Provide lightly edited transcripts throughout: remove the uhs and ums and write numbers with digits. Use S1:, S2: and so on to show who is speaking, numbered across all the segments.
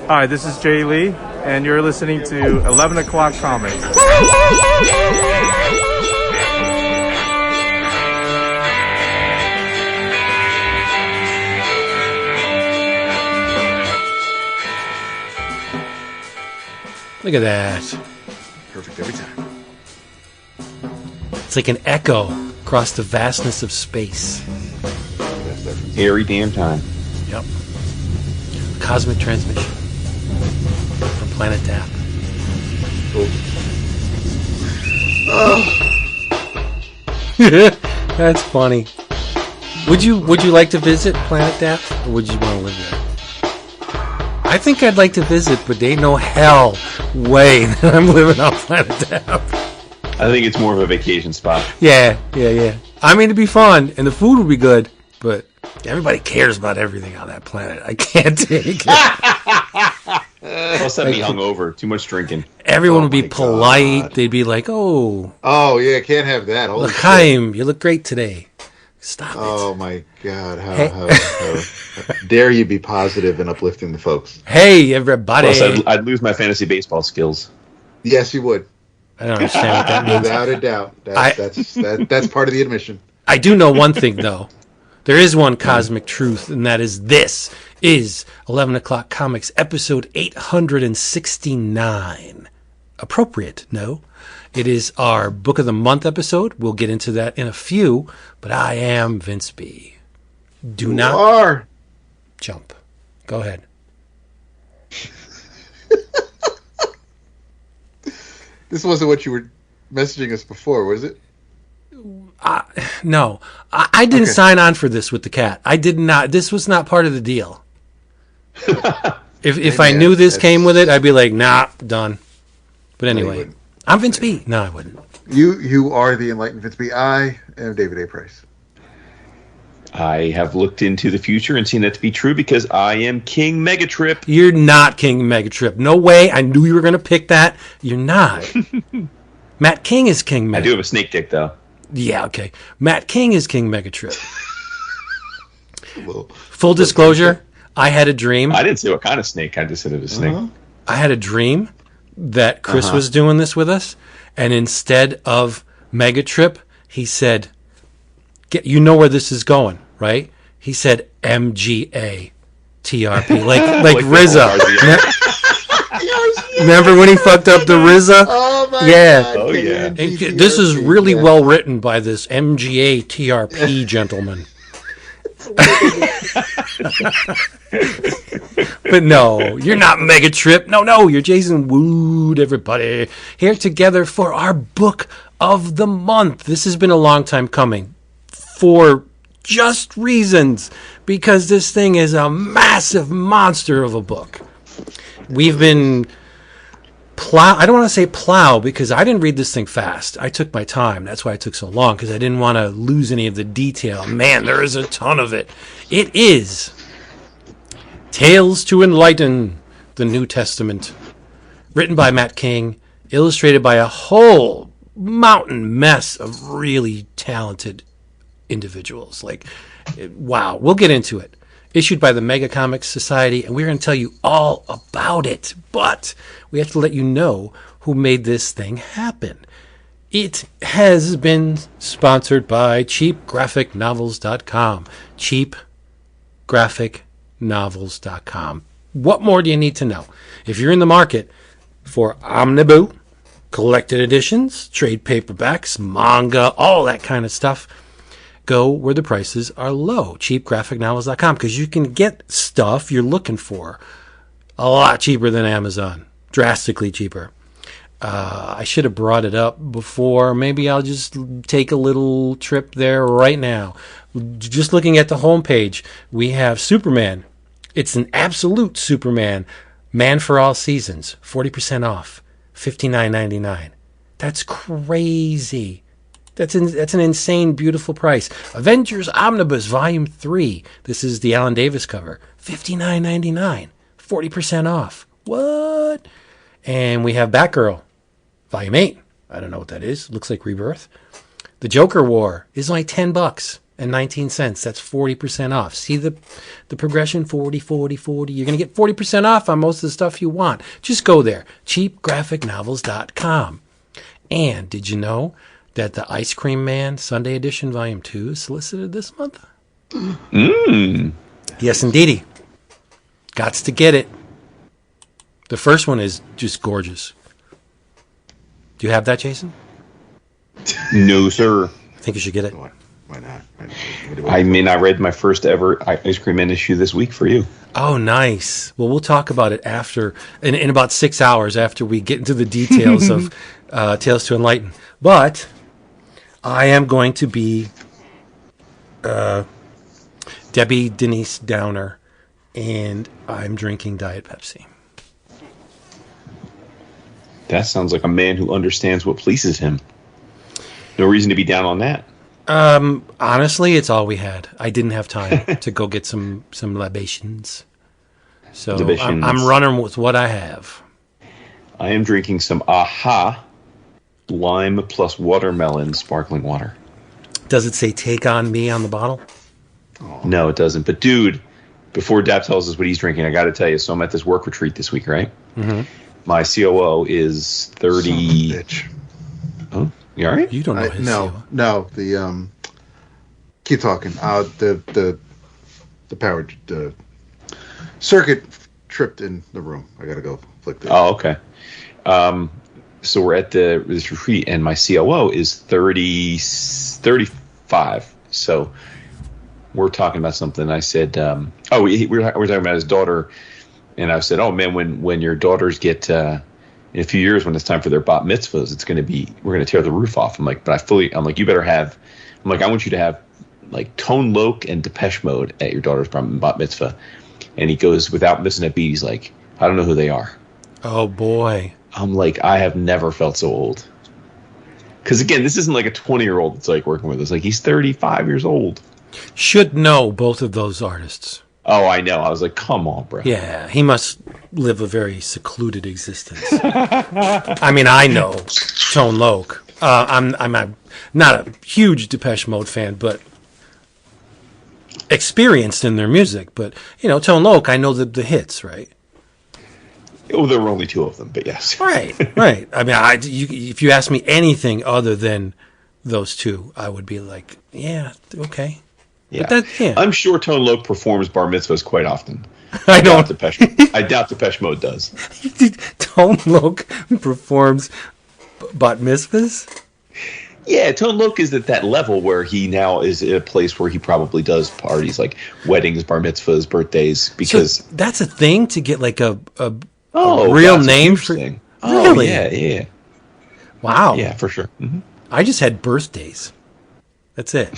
S1: Hi, this is Jay Lee, and you're listening to 11 O'Clock Comics.
S2: Look at that.
S3: Perfect every time.
S2: It's like an echo across the vastness of space.
S3: Every damn time.
S2: Yep. Cosmic transmission from Planet Tap. That's funny. Would you like to visit Planet Tap, or would you want to live there? I think I'd like to visit, but they ain't no hell way that I'm living on Planet Tap.
S3: I think it's more of a vacation spot.
S2: Yeah. I mean, it'd be fun, and the food would be good, but everybody cares about everything on that planet. I can't take it.
S3: Plus, that'd be hungover. Too much drinking.
S2: Everyone would be polite. God. They'd be like,
S4: oh, yeah, can't have that.
S2: Holy Chaim, you look great today. Stop it.
S4: Oh, my God. How dare you be positive and uplifting the folks.
S2: Hey, everybody.
S3: Plus, I'd lose my fantasy baseball skills.
S4: Yes, you would.
S2: I don't understand what that means.
S4: Without a doubt. That's part of the admission.
S2: I do know one thing, though. There is one cosmic truth, and that is this is 11 O'Clock Comics, episode 869. Appropriate, no? It is our Book of the Month episode. We'll get into that in a few, but I am Vince B. Do not jump. Go ahead.
S4: This wasn't what you were messaging us before, was it?
S2: No. I didn't sign on for this with the cat. I did not. This was not part of the deal. If I knew this came with it, I'd be like, nah, done. But anyway, I'm Vince B. No, I wouldn't.
S4: You are the enlightened Vince B. I am David A. Price.
S3: I have looked into the future and seen that to be true because I am King Megatrip.
S2: You're not King Megatrip. No way. I knew you were going to pick that. You're not. Matt King is King Megatrip.
S3: I do have a snake dick, though.
S2: Yeah, okay. Matt King is King Megatrip. Full disclosure, I had a dream.
S3: I didn't say what kind of snake. I just said it was a snake.
S2: I had a dream that Chris was doing this with us, and instead of Megatrip, he said, you know where this is going, right? He said MGA TRP, like RZA. Remember when he fucked up the RZA?
S4: Oh my
S3: God. Oh yeah.
S2: This is really well written by this MGA TRP gentleman. But no, you're not Megatrip. No, you're Jason Wood, everybody. Here together for our Book of the Month. This has been a long time coming for just reasons, because this thing is a massive monster of a book. We've been I don't want to say plow, because I didn't read this thing fast. I took my time. That's why it took so long, because I didn't want to lose any of the detail. Man, there is a ton of it. It is Tales to Enlighten, the New Testament. Written by Matt King, illustrated by a whole mountain mess of really talented individuals. Wow. We'll get into it. Issued by the Mega Comics Society, and we're going to tell you all about it. But we have to let you know who made this thing happen. It has been sponsored by CheapGraphicNovels.com. CheapGraphicNovels.com. What more do you need to know? If you're in the market for omniboo, collected editions, trade paperbacks, manga, all that kind of stuff, go where the prices are low, cheapgraphicnovels.com, because you can get stuff you're looking for a lot cheaper than Amazon, drastically cheaper. I should have brought it up before. Maybe I'll just take a little trip there right now. Just looking at the homepage, we have Superman. It's an absolute Superman, Man for All Seasons, 40% off, $59.99. That's crazy. That's an insane, beautiful price. Avengers Omnibus Volume 3. This is the Alan Davis cover. $59.99. 40% off. What? And we have Batgirl Volume 8. I don't know what that is. Looks like Rebirth. The Joker War is like $10. $40.19. That's 40% off. See the progression? 40, 40, 40. You're going to get 40% off on most of the stuff you want. Just go there. cheapgraphicnovels.com. And did you know that the Ice Cream Man Sunday Edition Volume 2 is solicited this month? Yes, indeedy. Gots to get it. The first one is just gorgeous. Do you have that, Jason?
S3: No, sir.
S2: I think you should get it.
S4: Why not?
S3: I mean, I read my first ever Ice Cream Man issue this week for you.
S2: Oh, nice. Well, we'll talk about it after, in about 6 hours after we get into the details of Tales to Enlighten. But I am going to be Debbie Denise Downer, and I'm drinking Diet Pepsi.
S3: That sounds like a man who understands what pleases him. No reason to be down on that.
S2: Honestly, it's all we had. I didn't have time to go get some libations. So I'm running with what I have.
S3: I am drinking some AHA lime plus watermelon sparkling water.
S2: Does it say "Take on Me" on the bottle?
S3: No, it doesn't. But dude, before Dap tells us what he's drinking, I got to tell you. So I'm at this work retreat this week, right? Mm-hmm. My COO is 30.
S4: Bitch.
S3: Oh, you all right?
S2: You don't know his COO.
S4: No. The keep talking. The power circuit tripped in the room. I gotta go flick this.
S3: Oh, okay. So we're at this retreat, and my COO is 35. So we're talking about something. I said, we were talking about his daughter, and I said, oh man, when your daughters get in a few years, when it's time for their bat mitzvahs, we're gonna tear the roof off. I'm like, you better have. I'm like, I want you to have like Tone Loc and Depeche Mode at your daughter's bat mitzvah. And he goes, without missing a beat, he's like, I don't know who they are.
S2: Oh boy.
S3: I'm like, I have never felt so old. Because again, this isn't like a 20-year-old that's like working with us. Like, he's 35 years old.
S2: Should know both of those artists.
S3: Oh, I know. I was like, come on, bro.
S2: Yeah, he must live a very secluded existence. I mean, I know Tone Loc. I'm not a huge Depeche Mode fan, but experienced in their music. But, Tone Loc, I know the hits, right?
S3: Oh, there were only two of them, but yes.
S2: Right. I mean, if you ask me anything other than those two, I would be like, yeah, okay.
S3: Yeah.
S2: But
S3: I'm sure Tone Loc performs bar mitzvahs quite often.
S2: I
S3: doubt Depeche Mode does.
S2: Tone Loc performs bat mitzvahs?
S3: Yeah, Tone Loc is at that level where he now is at a place where he probably does parties like weddings, bar mitzvahs, birthdays. Because
S2: so that's a thing to get like a
S3: Oh,
S2: real
S3: that's
S2: name
S3: a
S2: for
S3: thing.
S2: Really?
S3: Oh, yeah.
S2: Wow.
S3: Yeah, for sure. Mm-hmm.
S2: I just had birthdays. That's it.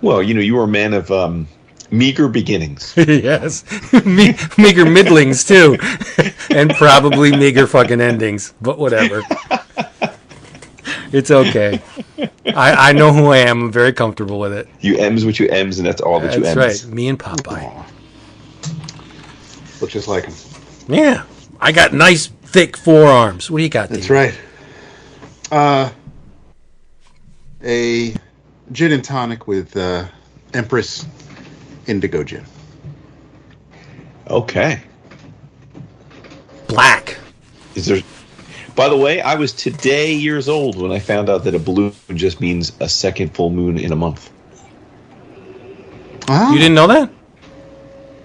S3: Well, you were a man of meager beginnings.
S2: Yes. Meager middlings, too. And probably meager fucking endings. But whatever. It's okay. I know who I am. I'm very comfortable with it.
S3: You M's what you M's, and that's all that you M's.
S2: That's right. Me and Popeye.
S4: Aww. Look just like him.
S2: Yeah. I got nice, thick forearms. What do you got there?
S4: That's right. A gin and tonic with Empress Indigo Gin.
S3: Okay.
S2: Black.
S3: Is there? By the way, I was today years old when I found out that a balloon just means a second full moon in a month.
S4: Oh.
S2: You didn't know that?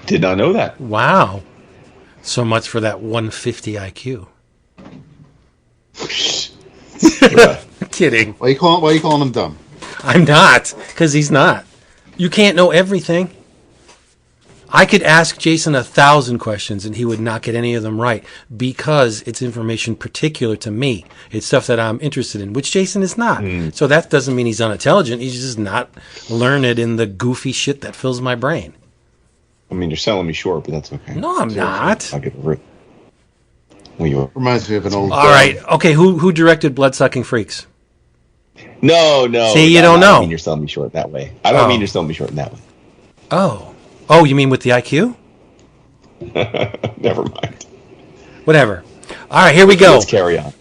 S3: Did not know that.
S2: Wow. So much for that 150 IQ. Kidding.
S4: Why you calling him dumb?
S2: I'm not, because he's not. You can't know everything. I could ask Jason 1,000 questions and he would not get any of them right because it's information particular to me. It's stuff that I'm interested in, which Jason is not. So that doesn't mean he's unintelligent. He's just not learned in the goofy shit that fills my brain.
S3: I mean, you're selling me short, but that's okay.
S2: No, I'm not.
S3: I'll get over it. Well, you are.
S4: Reminds me of an old.
S2: All right. Okay. Who directed Bloodsucking Freaks?
S3: No.
S2: See, you don't know.
S3: I don't mean you're selling me short that way. I don't mean you're selling me short in that way.
S2: Oh, you mean with the IQ?
S3: Never mind.
S2: Whatever. All right, here we go.
S3: Let's carry on.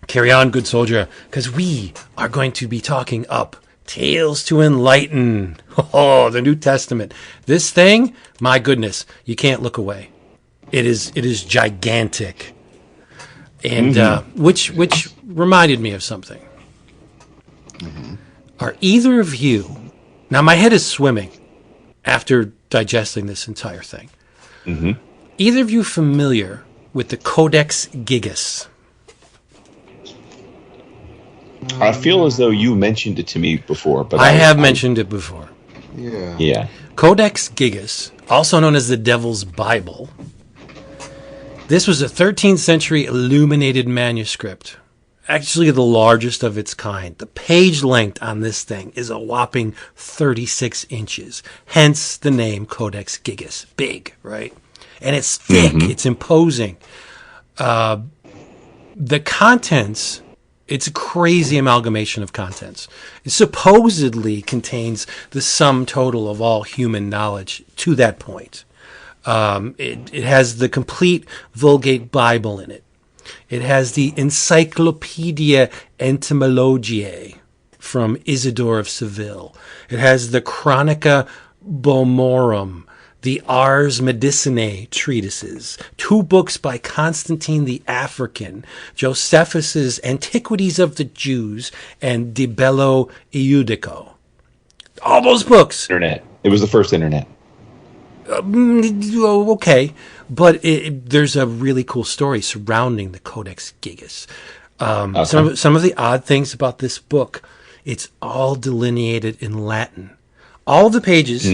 S2: Carry on, good soldier, because we are going to be talking up Tales to Enlighten. Oh, the New Testament. This thing, my goodness, you can't look away. It is gigantic. And which reminded me of something. Are either of you, now my head is swimming after digesting this entire thing. Either of you familiar with the Codex Gigas?
S3: I feel as though you mentioned it to me before, but
S2: I have mentioned it before.
S3: Yeah.
S2: Codex Gigas, also known as the Devil's Bible. This was a 13th century illuminated manuscript, actually the largest of its kind. The page length on this thing is a whopping 36 inches, hence the name Codex Gigas. Big, right? And it's thick, it's imposing. The contents, it's a crazy amalgamation of contents. It supposedly contains the sum total of all human knowledge to that point. It has the complete Vulgate Bible in it. It has the Encyclopedia Etymologiae from Isidore of Seville. It has the Chronica Bomorum, the Ars Medicinae treatises, 2 books by Constantine the African, Josephus's Antiquities of the Jews, and De Bello Iudico. All those books.
S3: Internet. It was the first internet.
S2: Okay, but there's a really cool story surrounding the Codex Gigas. Some of the odd things about this book, it's all delineated in Latin. All the pages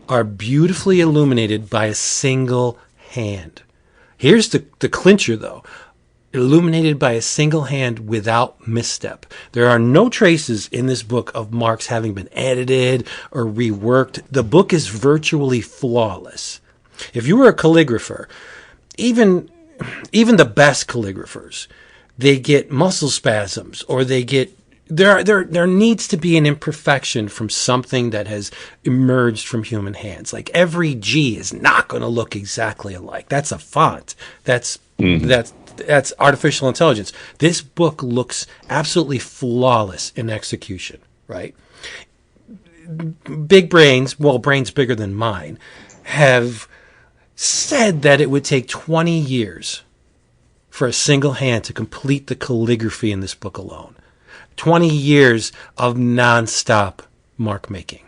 S2: are beautifully illuminated by a single hand. Here's the clincher, though. Illuminated by a single hand without misstep. There are no traces in this book of marks having been edited or reworked. The book is virtually flawless. If you were a calligrapher, even the best calligraphers, they get muscle spasms, or they get there needs to be an imperfection from something that has emerged from human hands. Like every G is not going to look exactly alike. That's a font. That's artificial intelligence. This book looks absolutely flawless in execution, right? Big brains, well, brains bigger than mine, have said that it would take 20 years for a single hand to complete the calligraphy in this book alone. 20 years of nonstop mark making.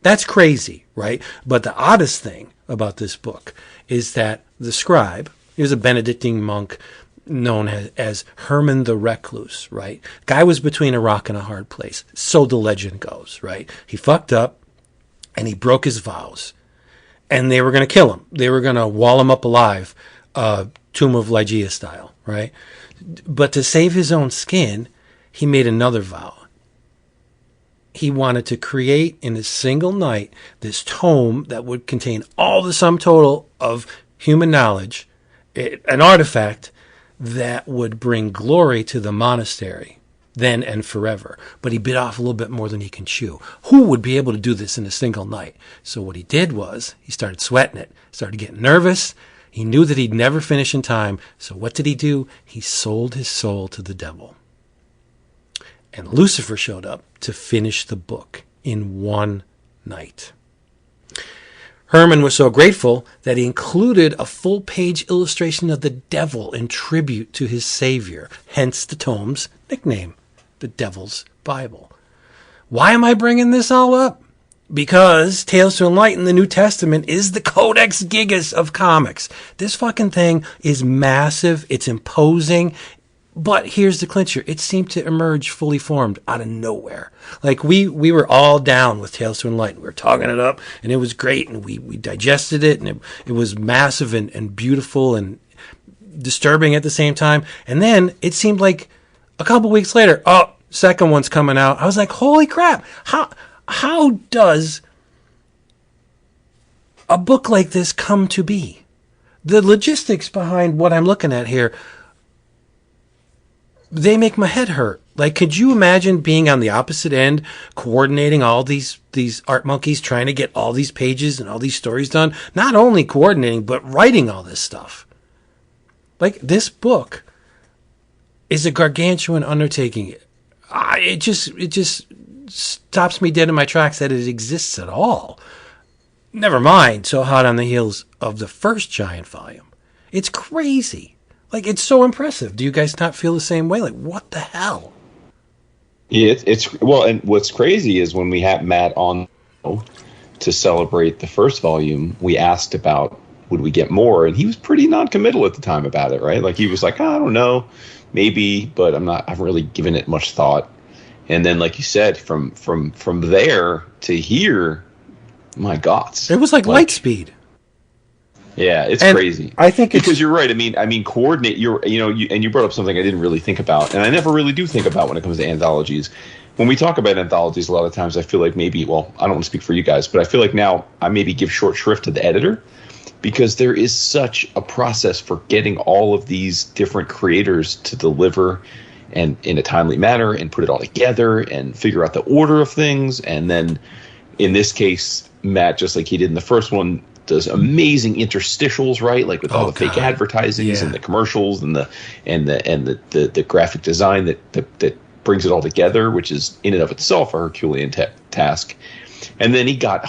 S2: That's crazy, right? But the oddest thing about this book is that the scribe, he was a Benedictine monk known as Herman the Recluse, right? Guy was between a rock and a hard place. So the legend goes, right? He fucked up and he broke his vows. And they were going to kill him. They were going to wall him up alive, Tomb of Ligeia style, right? But to save his own skin, he made another vow. He wanted to create in a single night this tome that would contain all the sum total of human knowledge, an artifact that would bring glory to the monastery then and forever. But he bit off a little bit more than he can chew. Who would be able to do this in a single night? So what he did was he started sweating it, started getting nervous. He knew that he'd never finish in time. So what did he do? He sold his soul to the devil. And Lucifer showed up to finish the book in one night. Herman was so grateful that he included a full-page illustration of the devil in tribute to his savior, hence the tome's nickname, the Devil's Bible. Why am I bringing this all up? Because Tales to Enlighten, the New Testament, is the Codex Gigas of comics. This fucking thing is massive. It's imposing. But here's the clincher. It seemed to emerge fully formed out of nowhere. Like we were all down with Tales to Enlighten. We were talking it up, and it was great, and we digested it, and it was massive and beautiful and disturbing at the same time. And then it seemed like a couple weeks later, second one's coming out. I was like, holy crap. How does a book like this come to be? The logistics behind what I'm looking at here, they make my head hurt. Like, could you imagine being on the opposite end, coordinating all these art monkeys, trying to get all these pages and all these stories done? Not only coordinating, but writing all this stuff. Like, this book is a gargantuan undertaking. It just stops me dead in my tracks that it exists at all. Never mind, so hot on the heels of the first giant volume. It's crazy. Like, it's so impressive. Do you guys not feel the same way? Like, what the hell?
S3: Yeah, it's well, and what's crazy is when we had Matt on to celebrate the first volume, we asked about would we get more, and he was pretty non-committal at the time about it, right? Like, he was like, I don't know, maybe, but I haven't really given it much thought. And then, like you said, from there to here, my God,
S2: it was like light speed.
S3: Yeah, it's
S2: and
S3: crazy.
S2: I think
S3: because you're right. I mean, coordinate. You brought up something I didn't really think about, and I never really do think about when it comes to anthologies. When we talk about anthologies, a lot of times I feel like maybe, well, I don't want to speak for you guys, but I feel like now I maybe give short shrift to the editor because there is such a process for getting all of these different creators to deliver and in a timely manner and put it all together and figure out the order of things. And then in this case, Matt, just like he did in the first one, does amazing interstitials, right? Like with all the fake advertisings and the commercials and the graphic design that brings it all together, which is in and of itself a Herculean task. And then he got,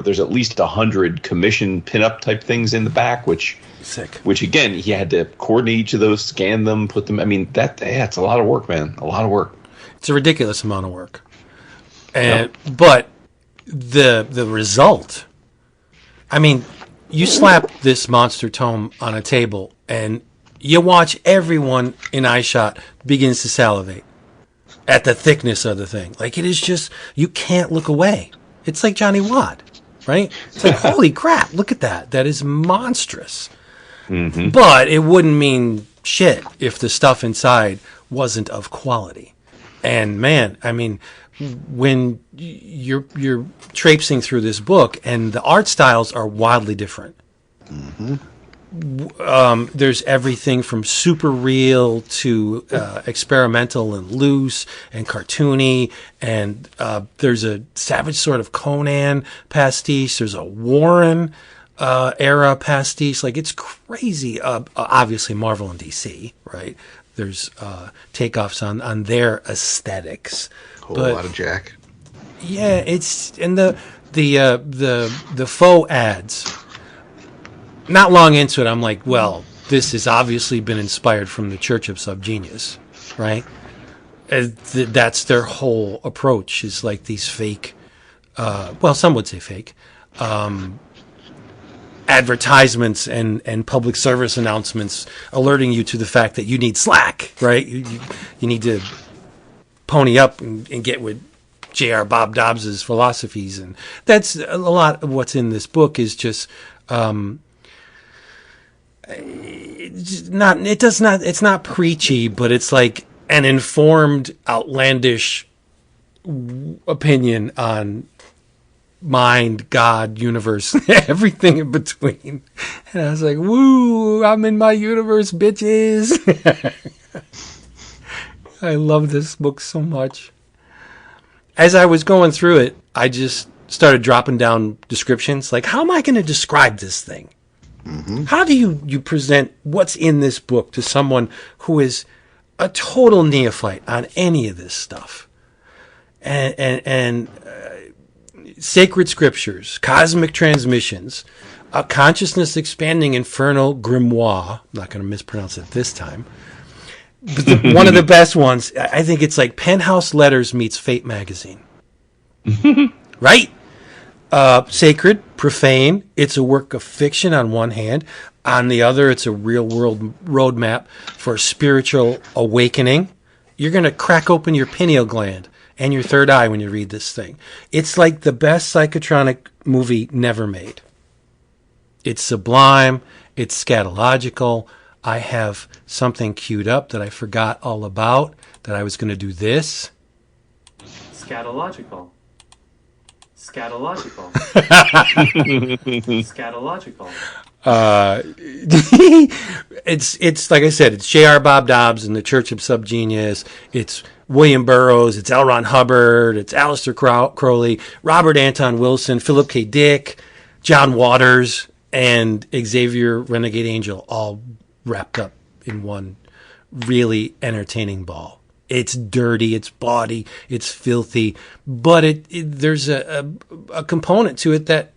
S3: there's at least 100 commission pinup type things in the back, which again, he had to coordinate each of those, scan them, put them. I mean, it's a lot of work, man. A lot of work.
S2: It's a ridiculous amount of work. But the result, I mean, you slap this monster tome on a table and you watch everyone in EyeShot begins to salivate at the thickness of the thing. Like, it is just, you can't look away. It's like Johnny Watt, right? It's like, holy crap, look at that. That is monstrous. Mm-hmm. But it wouldn't mean shit if the stuff inside wasn't of quality. And man, I mean, when you're traipsing through this book and the art styles are wildly different. Mm-hmm. There's everything from super real to experimental and loose and cartoony, and there's a Savage sort of Conan pastiche. There's a Warren era pastiche. Like, it's crazy. Obviously Marvel and DC, right? There's takeoffs on their aesthetics.
S4: A lot of Jack.
S2: Yeah, it's and the faux ads. Not long into it, I'm like, well, this has obviously been inspired from the Church of Subgenius, right? That's their whole approach, is like these fake, some would say fake, advertisements and public service announcements alerting you to the fact that you need slack, right? You need to pony up and get with J.R. Bob Dobbs's philosophies. And that's a lot of what's in this book is just... it's not preachy, but it's like an informed, outlandish opinion on mind, God, universe, everything in between. And I was like, woo, I'm in my universe, bitches. I love this book so much. As I was going through it, I just started dropping down descriptions. Like, how am I going to describe this thing? Mm-hmm. How do you present what's in this book to someone who is a total neophyte on any of this stuff? And sacred scriptures, cosmic transmissions, a consciousness expanding infernal grimoire. I'm not going to mispronounce it this time. But one of the best ones, I think it's like Penthouse Letters meets Fate magazine. Right? Sacred, profane. It's a work of fiction on one hand. On the other, it's a real-world roadmap for spiritual awakening. You're going to crack open your pineal gland and your third eye when you read this thing. It's like the best psychotronic movie never made. It's sublime. It's scatological. I have something queued up that I forgot all about, that I was going to do this.
S1: Scatological. Scatological. Scatological.
S2: It's like I said, it's J.R. Bob Dobbs and the Church of Subgenius. It's William Burroughs. It's L. Ron Hubbard. It's Aleister Crowley, Robert Anton Wilson, Philip K. Dick, John Waters, and Xavier Renegade Angel, all wrapped up in one really entertaining ball. It's dirty, it's bawdy, it's filthy, but there's a component to it that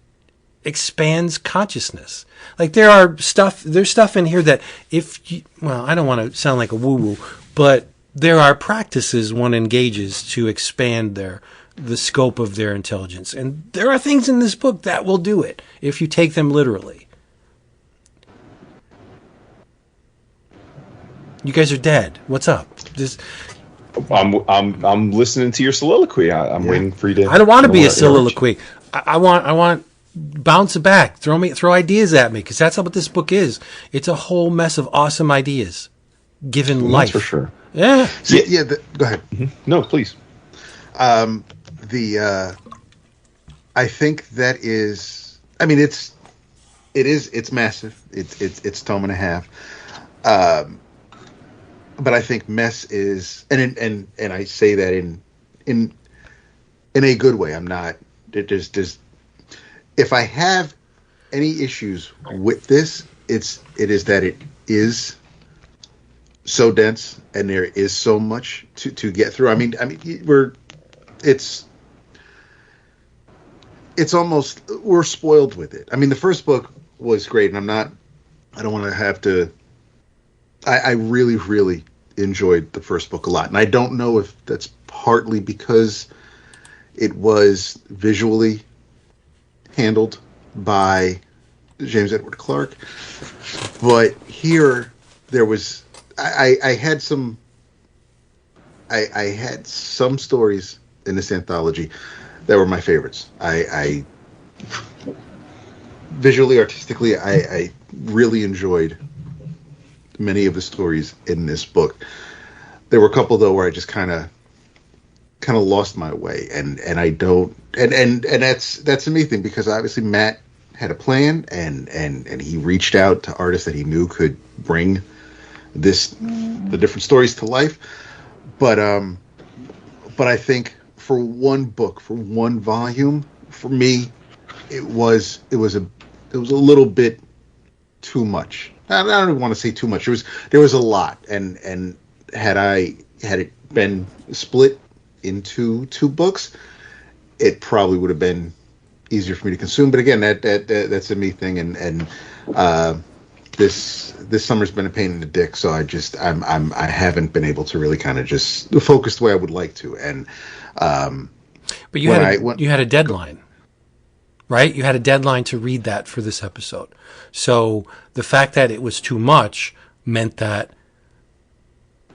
S2: expands consciousness. Like there's stuff in here that I don't want to sound like a woo-woo, but there are practices one engages to expand the scope of their intelligence. And there are things in this book that will do it if you take them literally. You guys are dead. What's up?
S3: I'm listening to your soliloquy. I'm waiting for you to.
S2: I don't want to be a soliloquy. I want bounce it back. Throw ideas at me, because that's what this book is. It's a whole mess of awesome ideas given life.
S3: That's for sure.
S2: Yeah.
S4: Go ahead.
S3: Mm-hmm. No, please.
S4: I think that is. I mean, it's massive. It's tome and a half. But I think mess is, and I say that in a good way. I'm not. There's if I have any issues with this, it is that it is so dense and there is so much to get through. I mean, it's almost, we're spoiled with it. I mean, the first book was great, and I don't want to have to. I really, really enjoyed the first book a lot, and I don't know if that's partly because it was visually handled by James Edward Clark, but here there was I had some stories in this anthology that were my favorites. I visually, artistically, I really enjoyed many of the stories in this book. There were a couple though where I just kind of lost my way, and I don't, and that's a me thing, because obviously Matt had a plan, and he reached out to artists that he knew could bring the different stories to life. But I think for one book, for one volume, for me, it was a little bit too much. I don't even want to say too much. There was a lot, and had it been split into two books, it probably would have been easier for me to consume. But again, that's a me thing, and this summer's been a pain in the dick, so I haven't been able to really kind of just focus the way I would like to. And
S2: but you had a deadline, right? You had a deadline to read that for this episode. So the fact that it was too much meant that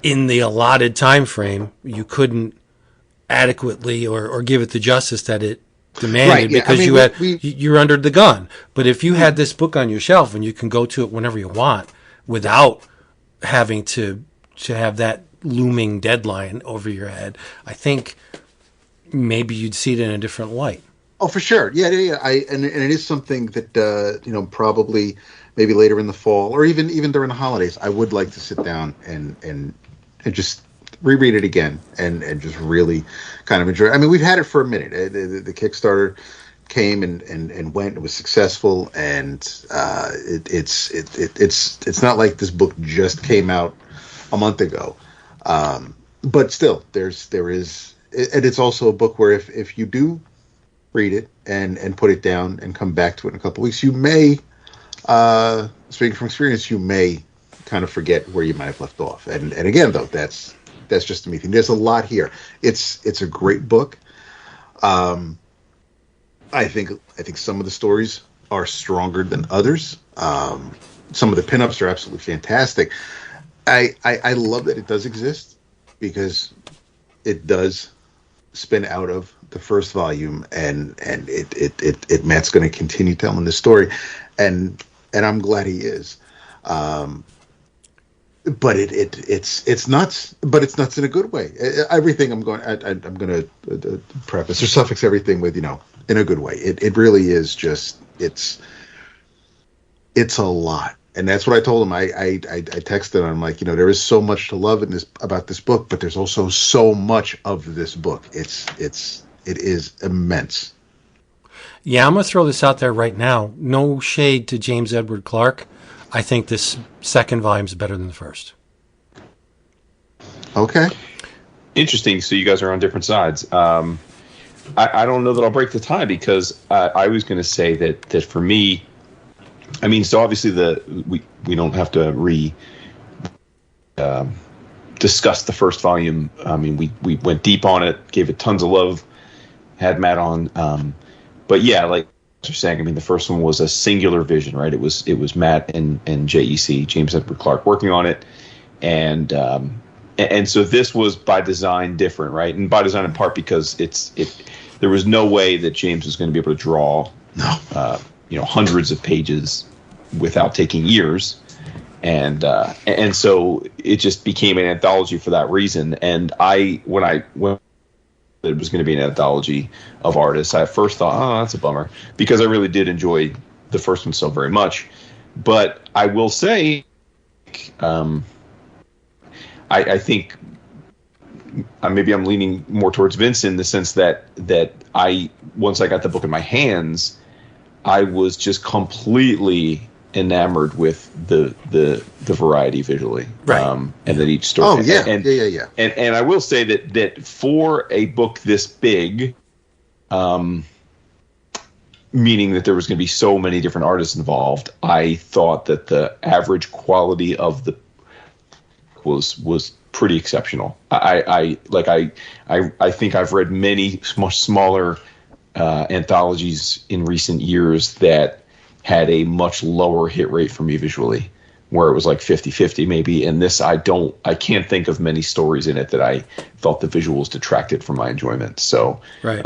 S2: in the allotted time frame, you couldn't adequately or give it the justice that it demanded, right, yeah. Because you're under the gun. But if you had this book on your shelf and you can go to it whenever you want without having to have that looming deadline over your head, I think maybe you'd see it in a different light.
S4: Oh, for sure. Yeah. And it is something that, probably maybe later in the fall or even during the holidays, I would like to sit down and just reread it again and just really kind of enjoy it. I mean, we've had it for a minute. The Kickstarter came and went. It was successful, and it's not like this book just came out a month ago. But still, there is, and it's also a book where if you do read it and put it down and come back to it in a couple of weeks, you may, speaking from experience, you may kind of forget where you might have left off. And again, though, that's just a me thing. There's a lot here. It's a great book. I think some of the stories are stronger than others. Some of the pinups are absolutely fantastic. I love that it does exist, because it does spin out of the first volume, and Matt's going to continue telling this story, and I'm glad he is. But it's nuts, but it's nuts in a good way. Everything I'm going to preface or suffix everything with, in a good way. It really is just, it's a lot. And that's what I told him. I texted him. I'm like, there is so much to love about this book, but there's also so much of this book. It is immense.
S2: Yeah, I'm going to throw this out there right now. No shade to James Edward Clark. I think this second volume is better than the first.
S4: Okay.
S3: Interesting. So you guys are on different sides. I don't know that I'll break the tie because I was going to say that for me, I mean, so obviously we don't have to discuss the first volume. I mean, we went deep on it, gave it tons of love, had Matt on. But yeah, like you're saying, I mean, the first one was a singular vision, right? It was Matt and JEC, James Edward Clark, working on it, and so this was by design different, right? And by design in part because there was no way that James was going to be able to draw hundreds of pages without taking years. And so it just became an anthology for that reason. And when it was going to be an anthology of artists, I first thought, oh, that's a bummer, because I really did enjoy the first one so very much. But I will say, I think maybe I'm leaning more towards Vince in the sense that once I got the book in my hands, I was just completely enamored with the variety visually,
S2: right?
S3: And that each story.
S4: Oh yeah,
S3: yeah. And I will say that for a book this big, meaning that there was going to be so many different artists involved, I thought that the average quality of the was pretty exceptional. I think I've read many much smaller anthologies in recent years that had a much lower hit rate for me visually, where it was like 50-50 maybe. And this, I can't think of many stories in it that I thought the visuals detracted from my enjoyment. So,
S2: right.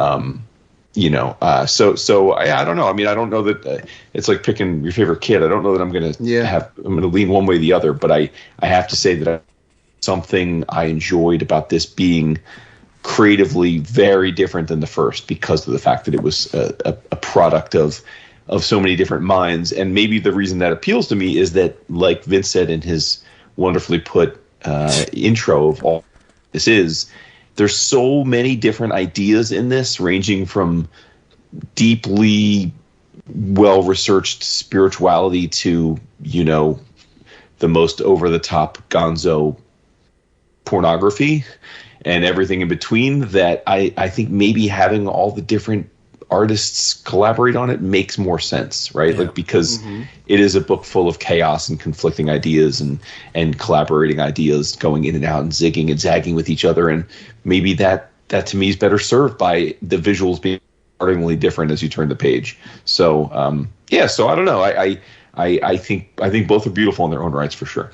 S3: So I don't know. I mean, I don't know that it's like picking your favorite kid. I don't know that I'm going to lean one way or the other, but I have to say that something I enjoyed about this being creatively very different than the first because of the fact that it was a product of so many different minds. And maybe the reason that appeals to me is that, like Vince said in his wonderfully put intro of all this is, there's so many different ideas in this, ranging from deeply well-researched spirituality to, the most over-the-top gonzo pornography and everything in between, that I think maybe having all the different artists collaborate on it makes more sense, right?
S2: Yeah.
S3: Like, because it is a book full of chaos and conflicting ideas and collaborating ideas going in and out and zigging and zagging with each other. And maybe that to me is better served by the visuals being startlingly different as you turn the page. So, so I don't know. I think both are beautiful in their own rights for sure.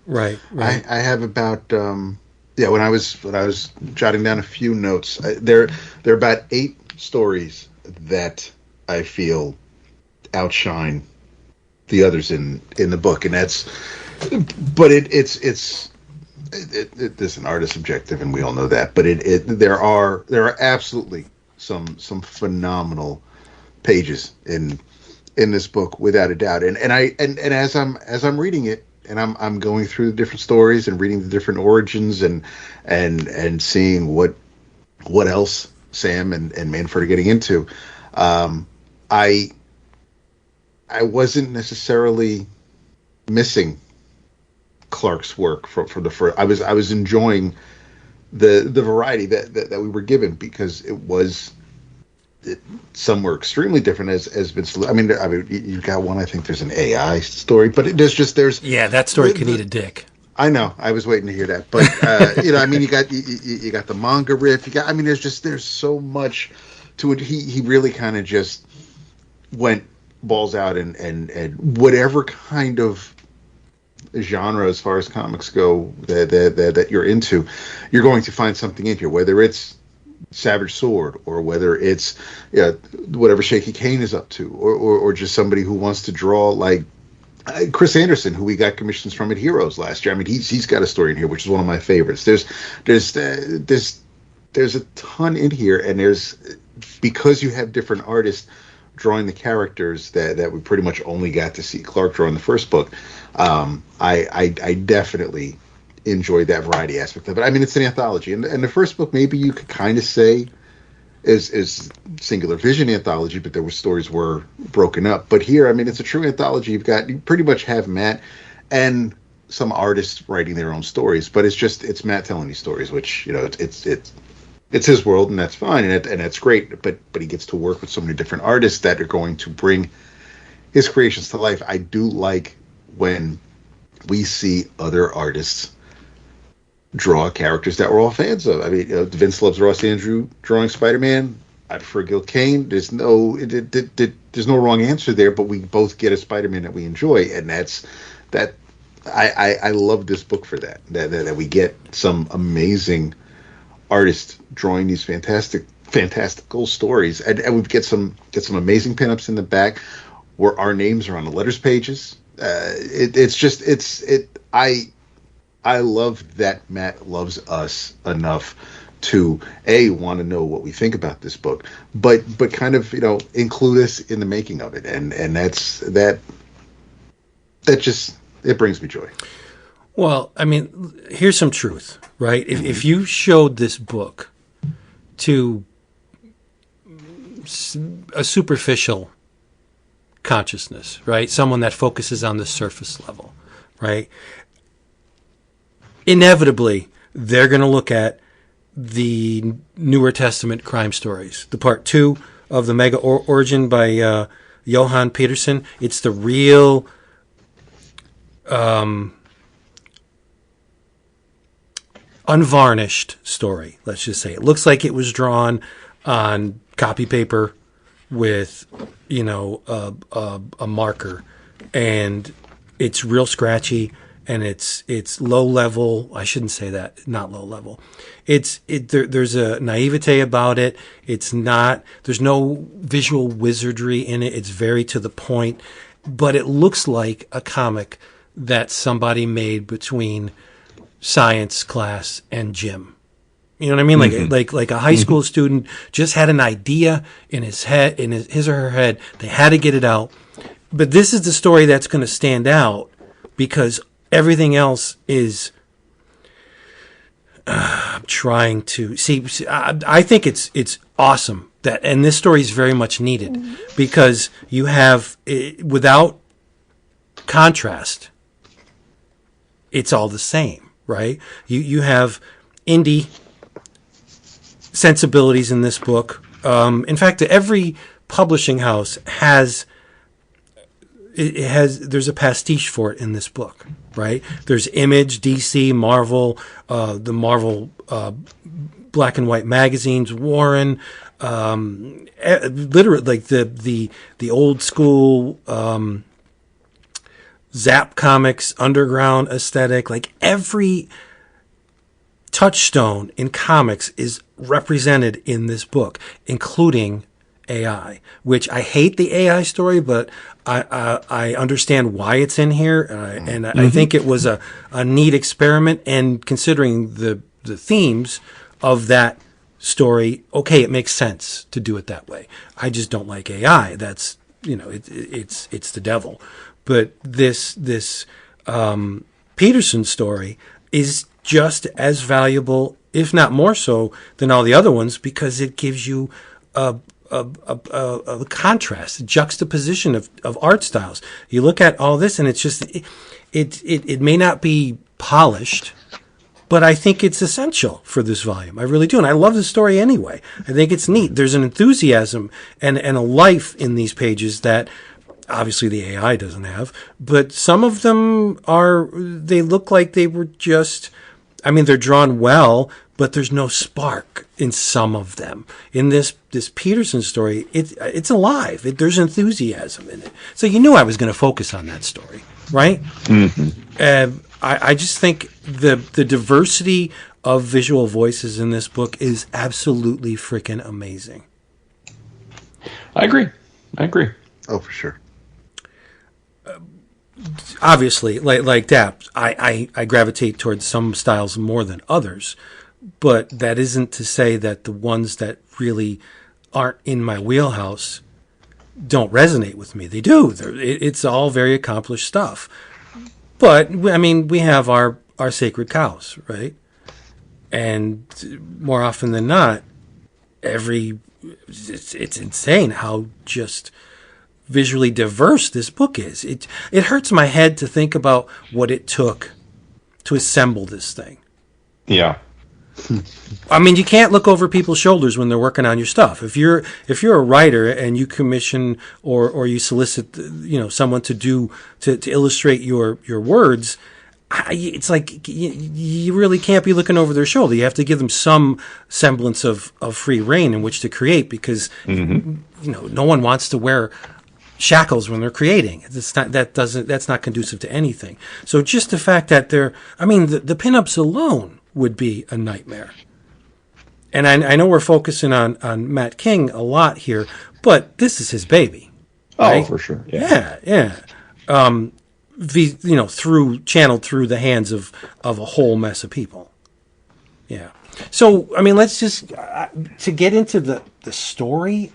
S2: Right.
S4: I have about, when I was jotting down a few notes, there are about 8 stories that I feel outshine the others in the book, and it's an artist subjective, and we all know that. But there are absolutely some phenomenal pages in this book, without a doubt. And as I'm reading it, and I'm going through the different stories and reading the different origins and seeing what else Sam and Manfred are getting into. I wasn't necessarily missing Clark's work from the first. I was enjoying the variety that we were given, because some were extremely different as Vince. I mean, you got one. I think there's an AI story, but there's
S2: that story can eat a dick.
S4: I know. I was waiting to hear that, but you got the manga riff. There's so much to it. He really kind of just went balls out and whatever kind of genre as far as comics go that you're into, you're going to find something in here. Whether it's Savage Sword or whether it's whatever Shaky Kane is up to, or just somebody who wants to draw like Chris Anderson, who we got commissions from at Heroes last year. I mean, he's got a story in here which is one of my favorites. There's a ton in here, and because you have different artists drawing the characters that we pretty much only got to see Clark draw in the first book. I definitely enjoyed that variety aspect of it. I mean, it's an anthology, and the first book maybe you could kind of say is singular vision anthology, but there were stories were broken up. But here, I mean, it's a true anthology. You pretty much have Matt and some artists writing their own stories, but it's Matt telling these stories, which it's his world, and that's fine, and that's great. But he gets to work with so many different artists that are going to bring his creations to life. I do like when we see other artists draw characters that we're all fans of. I mean, Vince loves Ross Andrew drawing Spider-Man. I prefer Gil Kane. There's no wrong answer there, but we both get a Spider-Man that we enjoy, and that's that. I love this book for that we get some amazing artists drawing these fantastical stories, and we get some amazing pinups in the back where our names are on the letters pages. I love that Matt loves us enough to want to know what we think about this book, but kind of include us in the making of it, and that just it brings me joy.
S2: Well, I mean, here's some truth, right? If you showed this book to a superficial consciousness, right? Someone that focuses on the surface level, right? Inevitably, they're going to look at the Newer Testament crime stories, the part 2 of the Mega Origin by Johan Peterson. It's the real unvarnished story, let's just say. It looks like it was drawn on copy paper with, a marker, and it's real scratchy, and it's low level. I shouldn't say that, not low level. There's a naivete about it. There's no visual wizardry in it. It's very to the point, but it looks like a comic that somebody made between science class and gym. You know what I mean? Mm-hmm. Like a high school student just had an idea in his head, in his or her head. They had to get it out. But this is the story that's going to stand out because everything else is trying to see. I think it's awesome that, and this story is very much needed because you have, without contrast, it's all the same, right? You have indie sensibilities in this book. In fact, every publishing house there's a pastiche for it in this book, right? There's Image, DC, Marvel, the Marvel black and white magazines, Warren, literally like the old school Zap Comics underground aesthetic. Like every touchstone in comics is represented in this book, including AI, which I hate the AI story, but I understand why it's in here, and I think it was a neat experiment. And considering the themes of that story, okay, it makes sense to do it that way. I just don't like AI. That's it's the devil. But this Peterson story is just as valuable, if not more so, than all the other ones because it gives you a contrast, a juxtaposition of art styles. You look at all this, and it's just it may not be polished, but I think it's essential for this volume. I really do, and I love the story anyway. I think it's neat. There's an enthusiasm and a life in these pages that obviously the AI doesn't have, but some of them they look like they were just, I mean, they're drawn well, but there's no spark in some of them. In this Peterson story, it's alive. There's enthusiasm in it. So you knew I was going to focus on that story, right? Mm-hmm. I just think the diversity of visual voices in this book is absolutely freaking amazing.
S3: I agree.
S4: Oh, for sure.
S2: Obviously, like Dap, I gravitate towards some styles more than others, but that isn't to say that the ones that really aren't in my wheelhouse don't resonate with me. They do. It's all very accomplished stuff. But, I mean, we have our sacred cows, right? And more often than not, it's insane how just visually diverse this book is. It hurts my head to think about what it took to assemble this thing.
S3: Yeah.
S2: I mean, you can't look over people's shoulders when they're working on your stuff. If you're a writer and you commission or you solicit, someone to illustrate your words, it's like you really can't be looking over their shoulder. You have to give them some semblance of free reign in which to create, because no one wants to wear shackles when they're creating. That's not conducive to anything. So just the fact that the pinups alone would be a nightmare. And I know we're focusing on Matt King a lot here, but this is his baby. Right?
S3: Oh, for sure.
S2: Yeah. Channeled through the hands of a whole mess of people. Yeah. So, I mean, let's just, to get into the stories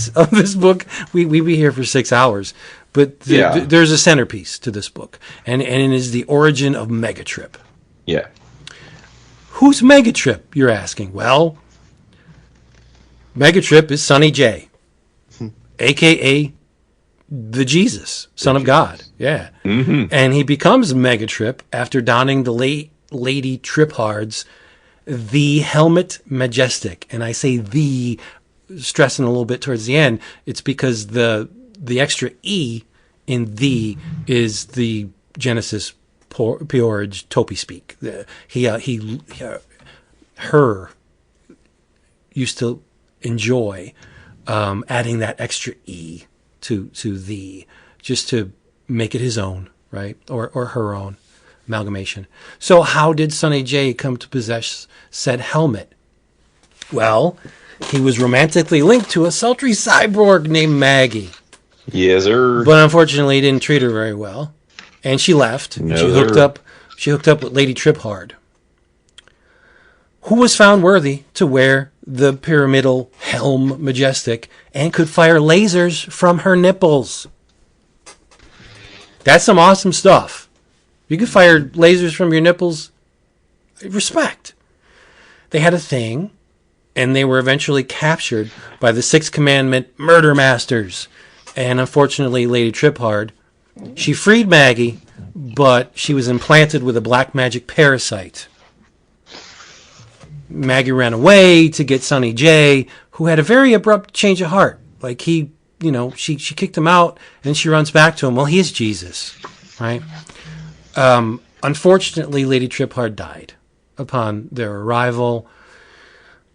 S2: of this book, we'd be here for 6 hours. But there's a centerpiece to this book, and it is the origin of Megatrip.
S3: Yeah.
S2: Who's Megatrip, you're asking? Well, Megatrip is Sonny J, a.k.a. the Jesus, Son of God. Yeah. Mm-hmm. And he becomes Megatrip after donning the Lady Triphard's the Helmet Majestic. And I say the, stressing a little bit towards the end, it's because the extra E in the is the Genesis Peorage Topi speak. Her used to enjoy adding that extra E to the, just to make it his own, right? Or her own amalgamation. So how did Sonny J come to possess said helmet? Well, he was romantically linked to a sultry cyborg named Maggie.
S3: Yes, sir.
S2: But unfortunately, he didn't treat her very well. And she left.
S3: No,
S2: she hooked up with Lady Triphard, who was found worthy to wear the pyramidal helm majestic and could fire lasers from her nipples. That's some awesome stuff. You could fire lasers from your nipples. Respect. They had a thing, and they were eventually captured by the Sixth Commandment murder masters. And unfortunately, Lady Triphard, she freed Maggie, but she was implanted with a black magic parasite. Maggie ran away to get Sonny J, who had a very abrupt change of heart. Like she kicked him out, and she runs back to him. Well, he is Jesus, right? Unfortunately, Lady Triphard died upon their arrival.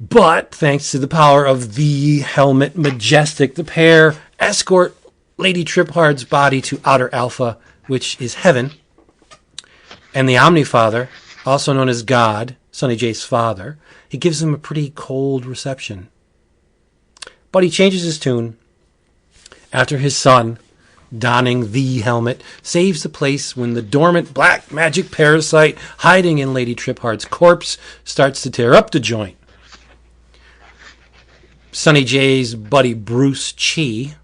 S2: But thanks to the power of the Helmet Majestic, the pair escort Lady Triphard's body to Outer Alpha, which is heaven. And the Omnifather, also known as God, Sonny J's father, he gives him a pretty cold reception. But he changes his tune after his son, donning the helmet, saves the place when the dormant black magic parasite hiding in Lady Triphard's corpse starts to tear up the joint. Sonny J's buddy Bruce Chi,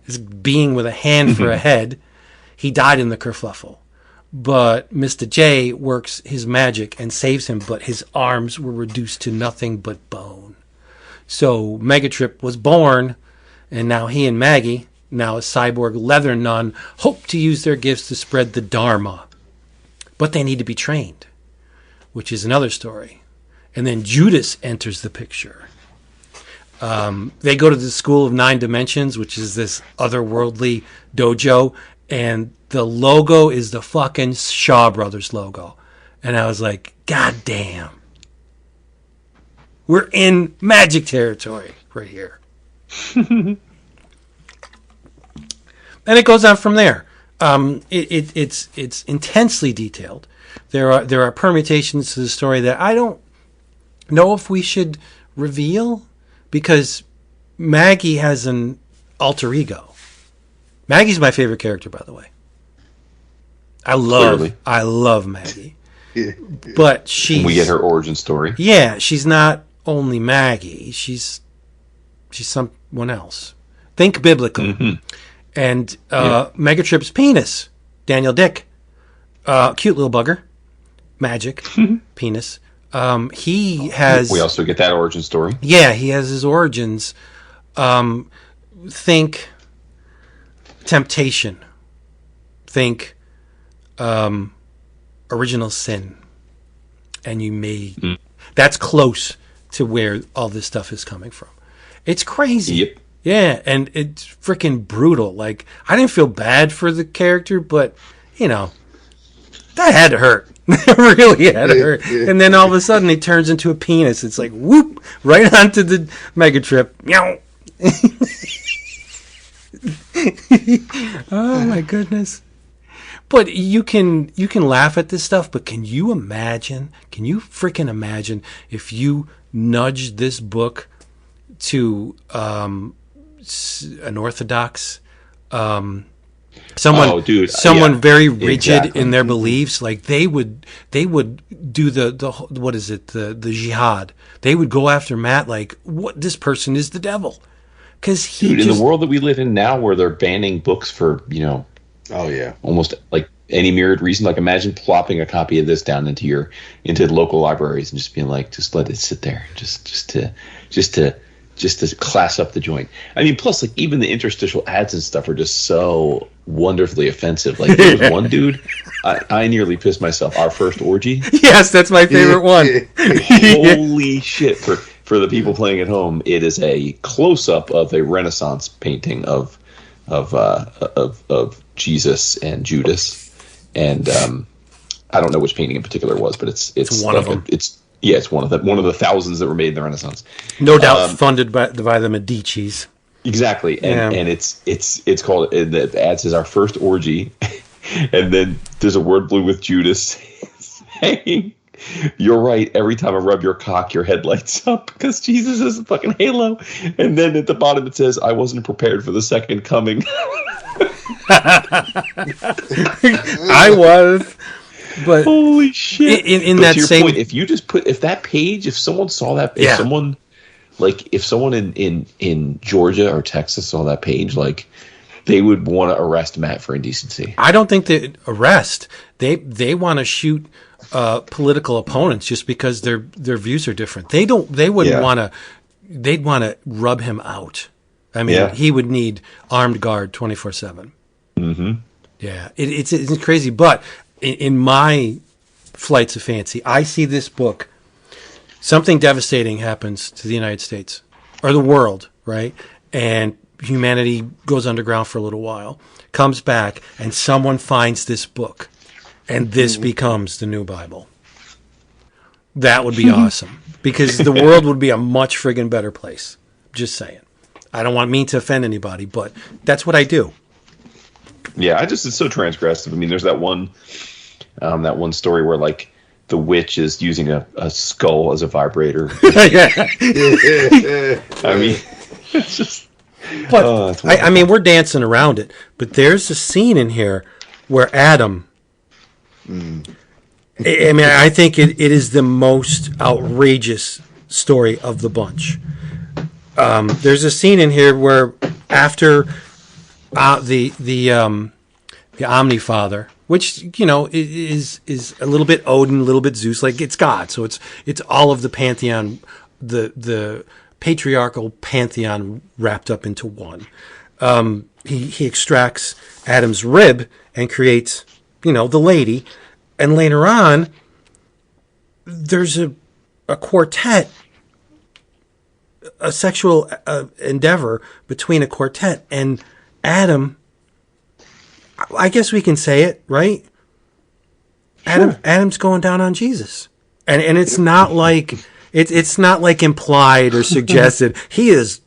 S2: this being with a hand for a head, he died in the kerfluffle. But Mr. J works his magic and saves him, but his arms were reduced to nothing but bone. So Megatrip was born, and now he and Maggie, now a cyborg leather nun, hope to use their gifts to spread the Dharma. But they need to be trained, which is another story. And then Judas enters the picture. They go to the School of Nine Dimensions, which is this otherworldly dojo, and the logo is the fucking Shaw Brothers logo. And I was like, God damn. We're in magic territory right here. And it goes on from there. It's intensely detailed. There are permutations to the story that I don't know if we should reveal, because Maggie has an alter ego. Maggie's my favorite character, by the way. I love Maggie. But
S3: we get her origin story.
S2: Yeah, she's not only Maggie. She's someone else. Think biblical. Mm-hmm. And Megatrip's penis, Daniel Dick, cute little bugger, magic penis. He has.
S3: We also get that origin story.
S2: Yeah, he has his origins. Think temptation. Think original sin, and you may that's close to where all this stuff is coming from. It's crazy.
S3: Yep.
S2: Yeah, and it's freaking brutal. Like, I didn't feel bad for the character, but, you know, that had to hurt. It really had to hurt. And then all of a sudden he turns into a penis. It's like, whoop, right onto the Megatrip. Meow. Oh, my goodness. But you can laugh at this stuff, but can you freaking imagine if you nudged this book to an Orthodox, someone very rigid in their beliefs, like they would do the what is it, the jihad. They would go after Matt like, what, this person is the devil, because in
S3: the world that we live in now, where they're banning books for almost like any myriad reason. Like, imagine plopping a copy of this down into local libraries and just being like, just let it sit there, just to class up the joint. I mean, plus, like, even the interstitial ads and stuff are just so wonderfully offensive. Like, there was one dude, I nearly pissed myself. Our first orgy.
S2: Yes, that's my favorite one.
S3: Holy shit! For the people playing at home, it is a close up of a Renaissance painting of Jesus and Judas, and I don't know which painting in particular it was, but it's
S2: one of them.
S3: It's one of the thousands that were made in the Renaissance.
S2: No doubt funded by the Medicis. Exactly,
S3: and it's called, the ad says, our first orgy, and then there's a word blue with Judas saying, "You're right. Every time I rub your cock, your head lights up because Jesus is a fucking halo." And then at the bottom it says, "I wasn't prepared for the second coming."
S2: I was. But
S3: holy shit!
S2: In that same
S3: point, if someone saw that, if someone in Georgia or Texas saw that page, like, they would want to arrest Matt for indecency.
S2: I don't think they arrest. They want to shoot political opponents just because their views are different. They wouldn't want to. They'd want to rub him out. I mean, he would need armed guard 24/7.
S3: Mm-hmm.
S2: Yeah, it's crazy, but. In my flights of fancy, I see this book, something devastating happens to the United States or the world, right? And humanity goes underground for a little while, comes back, and someone finds this book, and this becomes the new Bible. That would be awesome, because the world would be a much friggin' better place. Just saying. I don't mean to offend anybody, but that's what I do.
S3: Yeah, it's so transgressive. I mean, there's that one story where, like, the witch is using a skull as a vibrator. I mean, it's just.
S2: But I mean, we're dancing around it. But there's a scene in here where Adam. I mean, I think it is the most outrageous story of the bunch. There's a scene in here where after the Omnifather, which, you know, is a little bit Odin, a little bit Zeus, like, it's God, so it's all of the pantheon, the patriarchal pantheon wrapped up into one. He extracts Adam's rib and creates, you know, the lady, and later on there's a quartet, a sexual endeavor between a quartet, and Adam, I guess we can say it, right? Sure. Adam's going down on Jesus, and it's not like it's not like implied or suggested. He's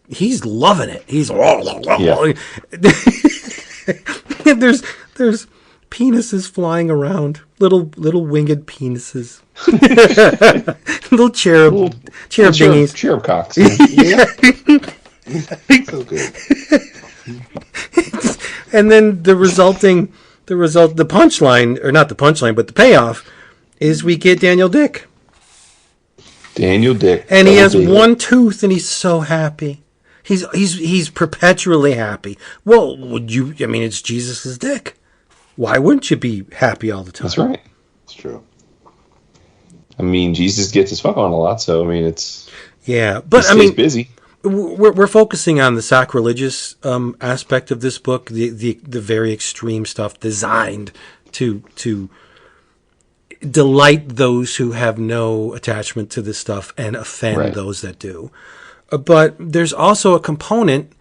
S2: loving it. He's there's penises flying around, little winged penises, little cherub dingies,
S3: cherub cocks.
S4: Yeah. So good.
S2: And then the punchline, or not the punchline, but the payoff is we get Daniel Dick. And he has one tooth, and he's so happy. He's perpetually happy. Well, I mean, it's Jesus' dick. Why wouldn't you be happy all the time?
S3: That's right.
S4: It's true.
S3: I mean, Jesus gets his fuck on a lot, so I mean, it's.
S2: Yeah, but
S3: he stays busy.
S2: We're focusing on the sacrilegious aspect of this book, the very extreme stuff designed to delight those who have no attachment to this stuff and offend those that do. But there's also a component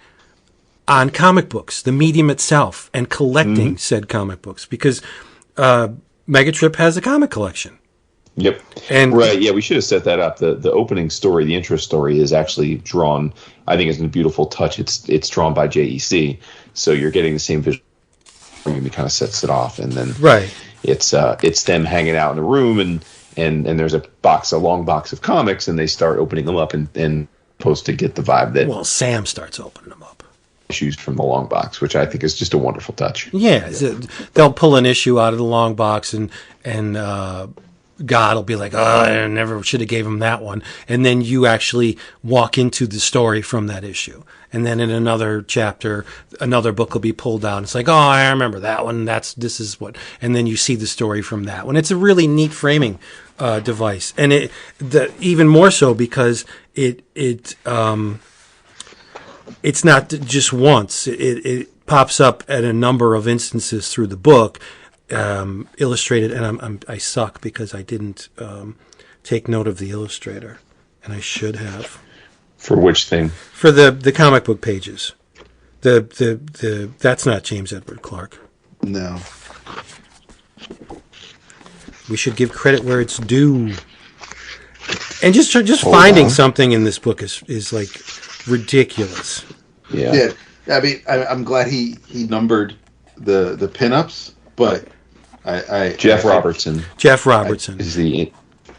S2: on comic books, the medium itself, and collecting said comic books, because Megatrip has a comic collection.
S3: Yep.
S2: And
S3: we should have set that up. The opening story, the intro story, is actually drawn. I think it's a beautiful touch. It's drawn by JEC, so you're getting the same visual. It kind of sets it off, and then it's them hanging out in the room, and there's a long box of comics, and they start opening them up, and supposed to get the vibe that
S2: Sam starts opening them up.
S3: Issues from the long box, which I think is just a wonderful touch.
S2: Yeah, they'll pull an issue out of the long box, and God will be like, "Oh, I never should have gave him that one," and then you actually walk into the story from that issue, and then in another chapter, another book will be pulled out. It's like, "Oh, I remember that one. This is what," and then you see the story from that one. It's a really neat framing device, and even more so because it's not just once. It pops up at a number of instances through the book. Illustrated, and I suck because I didn't take note of the illustrator, and I should have.
S3: For which thing?
S2: For the comic book pages. The that's not James Edward Clark.
S4: No.
S2: We should give credit where it's due. And just finding something in this book is like ridiculous.
S4: Yeah. I mean, I'm glad he numbered the pinups, but
S3: Jeff Robertson
S2: is
S3: the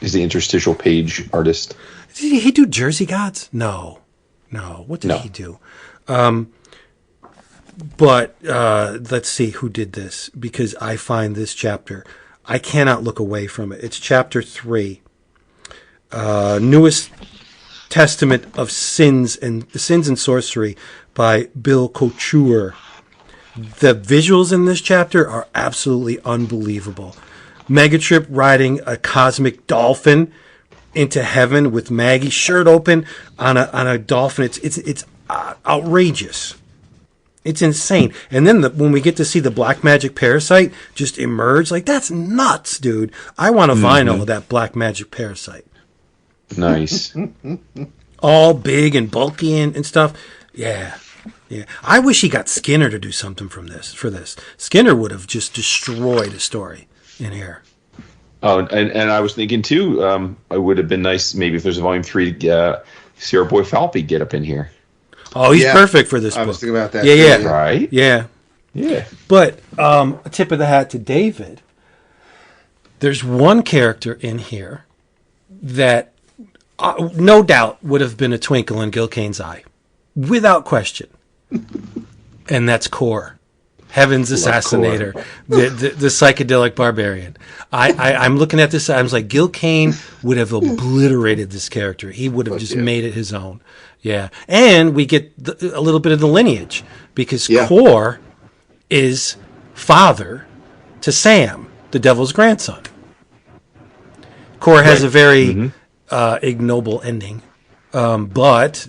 S3: interstitial page artist.
S2: Did he do Jersey Gods? No. What did he do? But let's see who did this, because I find this chapter, I cannot look away from it. It's chapter 3, Newest Testament of Sins and Sorcery by Bill Couture. The visuals in this chapter are absolutely unbelievable. Megatrip riding a cosmic dolphin into heaven with Maggie shirt open on a dolphin. It's outrageous. It's insane. And then when we get to see the black magic parasite just emerge, like, that's nuts, dude. I want a vinyl of that black magic parasite.
S3: Nice.
S2: All big and bulky and stuff. Yeah. I wish he got Skinner to do something for this. Skinner would have just destroyed a story in here.
S3: Oh, and I was thinking too, it would have been nice maybe if there's a volume 3 to see our boy Falpy get up in here.
S2: Oh, he's perfect for this book.
S4: I was thinking about that.
S2: Yeah.
S3: Right?
S2: Yeah. But a tip of the hat to David. There's one character in here that no doubt would have been a twinkle in Gil Kane's eye, without question. And that's Core, Heaven's Assassinator, the psychedelic barbarian. I'm looking at this. I was like, Gil Kane would have obliterated this character. He would have made it his own. Yeah, and we get a little bit of the lineage, because Core is father to Sam, the Devil's grandson. Core has a very ignoble ending, but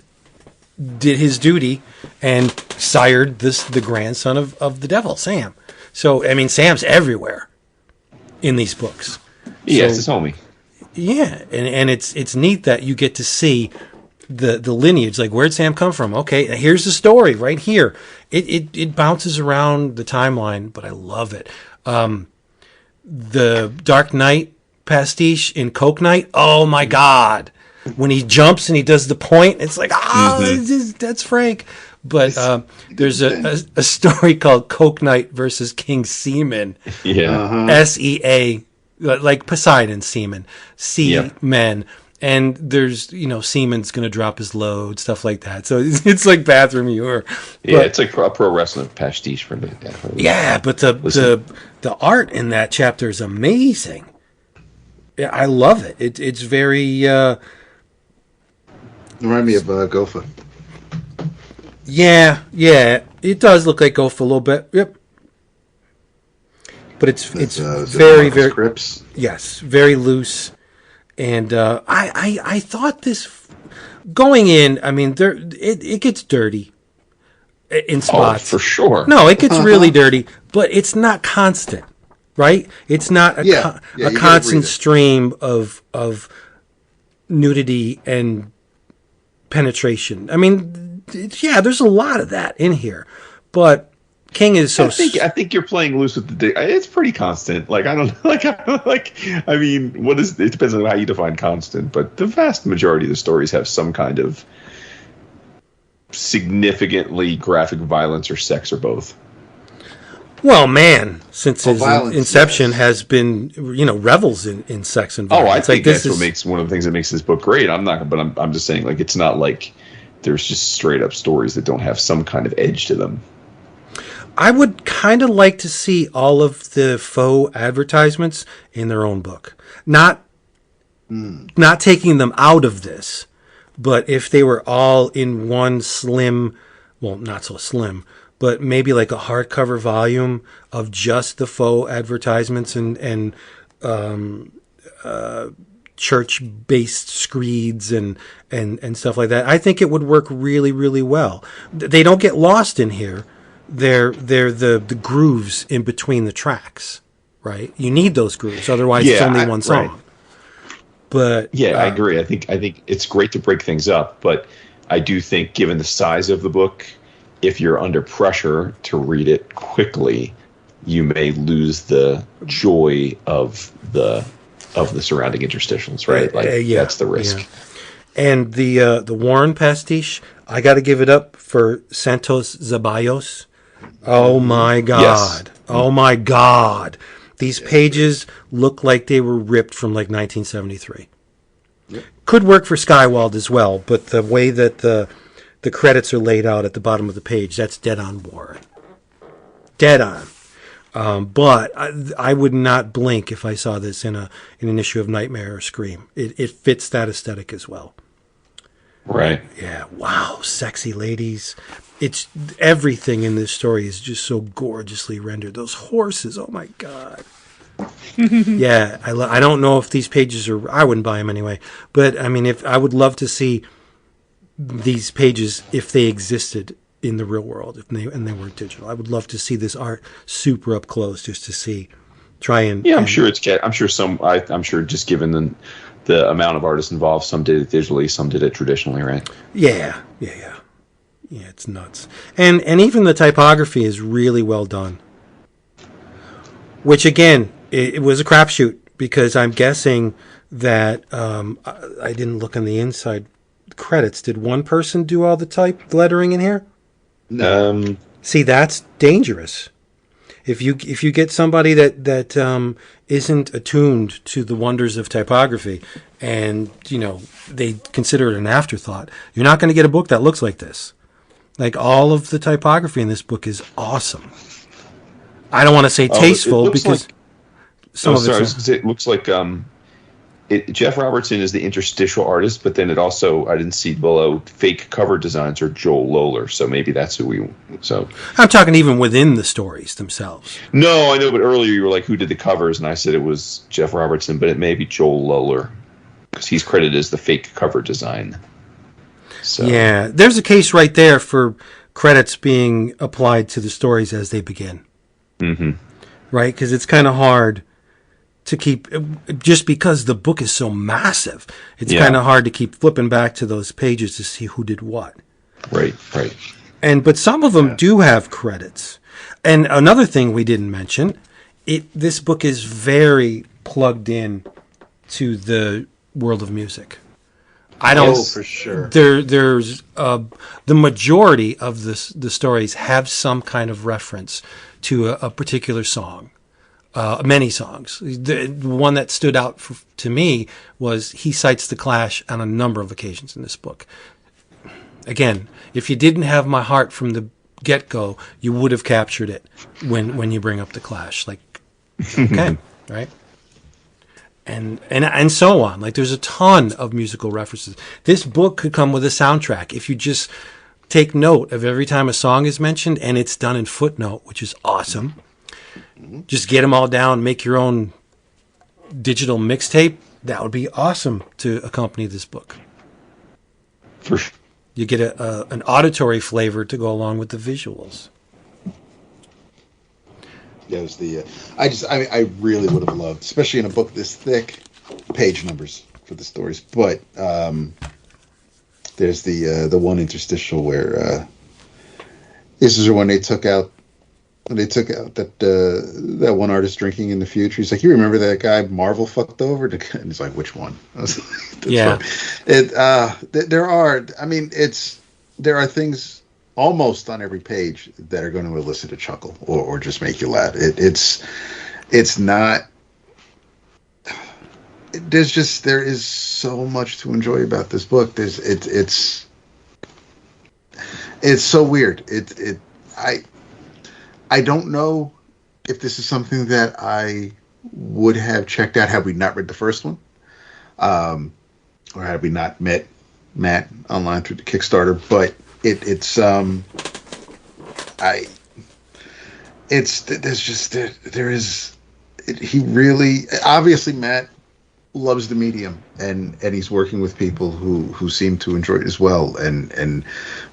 S2: did his duty and sired the grandson of the Devil, Sam. So, I mean, Sam's everywhere in these books.
S3: Yes, his homie.
S2: Yeah, and it's neat that you get to see the lineage. Like, where'd Sam come from? Okay, here's the story right here. It bounces around the timeline, but I love it. The Dark Knight pastiche in Coke Knight, oh my God. When he jumps and he does the point, it's like, that's Frank. But there's a story called Coke Knight versus King Seaman.
S3: Yeah.
S2: SEA, like Poseidon Seaman. Men. And there's, Seaman's going to drop his load, stuff like that. So it's like bathroom humor.
S3: Yeah, it's like a pro wrestling pastiche for me.
S2: Yeah, but the art in that chapter is amazing. Yeah, I love it. It's very...
S4: Remind me of Gofa.
S2: Yeah, it does look like Gofa a little bit. Yep, but it's very
S4: Cripps.
S2: Yes, very loose. And I thought this going in. I mean, it gets dirty in spots.
S3: Oh, for sure.
S2: No, it gets really dirty, but it's not constant. right? It's not a
S4: you gotta
S2: constant
S4: breathe it.
S2: stream of nudity and penetration. I mean, yeah, there's a lot of that in here, but King is so.
S3: I think you're playing loose with the dick. It's pretty constant. Like I don't I mean, what is? It depends on how you define constant, but the vast majority of the stories have some kind of significantly graphic violence or sex or both.
S2: Well, man, since his
S4: violence,
S2: inception
S4: yes.
S2: has been, revels in sex and violence.
S3: Oh, I think
S2: this
S3: that's what makes one of the things that makes this book great. I'm just saying, like, it's not like there's just straight up stories that don't have some kind of edge to them.
S2: I would kind of like to see all of the faux advertisements in their own book. Not taking them out of this, but if they were all in one slim, well, not so slim, but maybe like a hardcover volume of just the faux advertisements and church-based screeds and stuff like that. I think it would work really, really well. They don't get lost in here. They're the grooves in between the tracks, right? You need those grooves, otherwise it's only one song.
S3: Right.
S2: But
S3: I agree. I think it's great to break things up, but I do think, given the size of the book, if you're under pressure to read it quickly, you may lose the joy of the surrounding interstitials, right? That's the risk.
S2: Yeah. And the Warren pastiche, I got to give it up for Santos Zeballos. Oh my God! Yes. Oh my God! These pages look like they were ripped from like 1973. Yep. Could work for Skywald as well, but the way that the credits are laid out at the bottom of the page, that's dead on Warren. Dead on. But I would not blink if I saw this in an issue of Nightmare or Scream. It fits that aesthetic as well.
S3: Right.
S2: Yeah. Wow. Sexy ladies. It's everything in this story is just so gorgeously rendered. Those horses. Oh my God. Yeah. I don't know if these pages are. I wouldn't buy them anyway. But I mean, if I would love to see these pages if they existed in the real world, if they weren't digital. I would love to see this art super up close, just to see. I'm sure I'm sure just given the amount of artists involved, some did it digitally, some did it traditionally, right? Yeah, it's nuts. And even the typography is really well done. Which again, it was a crapshoot, because I'm guessing that I didn't look on the inside credits. Did one person do all the type lettering in here?
S3: No.
S2: See, that's dangerous. If you get somebody that isn't attuned to the wonders of typography, and they consider it an afterthought, you're not going to get a book that looks like this. Like, all of the typography in this book is awesome. I don't want to say tasteful, because
S3: it looks like Jeff Robertson is the interstitial artist, but then it also, I didn't see below, fake cover designs are Joel Lohler, so maybe that's who I'm
S2: talking even within the stories themselves.
S3: No, I know, but earlier you were like, who did the covers? And I said it was Jeff Robertson, but it may be Joel Lohler, because he's credited as the fake cover design. So. Yeah,
S2: there's a case right there for credits being applied to the stories as they begin.
S3: Mm-hmm.
S2: Right? Because it's kind of hard to keep, just because the book is so massive, it's kind of hard to keep flipping back to those pages to see who did what.
S3: Right.
S2: But some of them do have credits. And another thing we didn't mention, this book is very plugged in to the world of music.
S4: For sure.
S2: There's the majority of the stories have some kind of reference to a particular song. Many songs. The one that stood out to me was he cites The Clash on a number of occasions in this book. Again, if you didn't have my heart from the get-go, you would have captured it when you bring up The Clash. Like, okay, right? And so on. Like, there's a ton of musical references. This book could come with a soundtrack if you just take note of every time a song is mentioned, and it's done in footnote, which is awesome. Just get them all down, make your own digital mixtape. That would be awesome to accompany this book.
S3: For sure.
S2: You get an auditory flavor to go along with the visuals.
S4: That was the. I really would have loved, especially in a book this thick, page numbers for the stories. But there's the one interstitial where this is when they took out that one artist drinking in the future. He's like, you remember that guy Marvel fucked over? And he's like, which one? I was like,
S2: yeah.
S4: There are things almost on every page that are going to elicit a chuckle or just make you laugh. It's not. There is so much to enjoy about this book. It's so weird. I don't know if this is something that I would have checked out had we not read the first one, or had we not met Matt online through the Kickstarter. But he really, obviously Matt loves the medium, and he's working with people who seem to enjoy it as well, and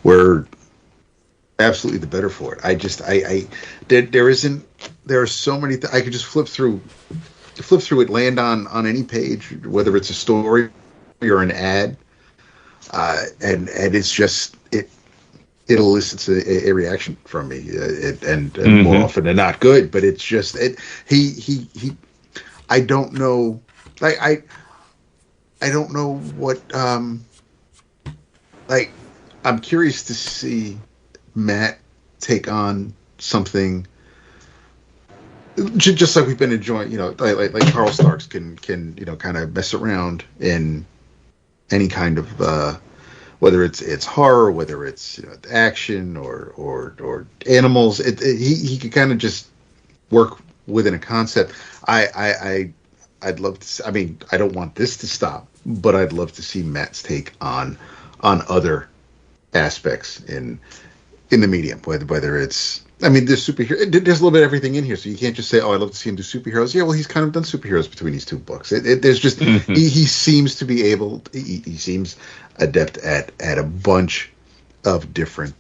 S4: we're absolutely the better for it. There are so many I could just flip through it, land on any page, whether it's a story or an ad, and it's just it elicits a reaction from me, and more often than not good, but it's just he I don't know, I don't know what I'm curious to see Matt take on something just like we've been enjoying, like Carl Starks can kind of mess around in any kind of whether it's horror, whether it's action or animals. He can kind of just work within a concept. I'd love to. I don't want this to stop, but I'd love to see Matt's take on other aspects in the medium, whether it's, there's superhero. There's a little bit of everything in here, so you can't just say, "Oh, I'd love to see him do superheroes." Yeah, well, he's kind of done superheroes between these two books. There's just he seems to be able. He seems adept at a bunch of different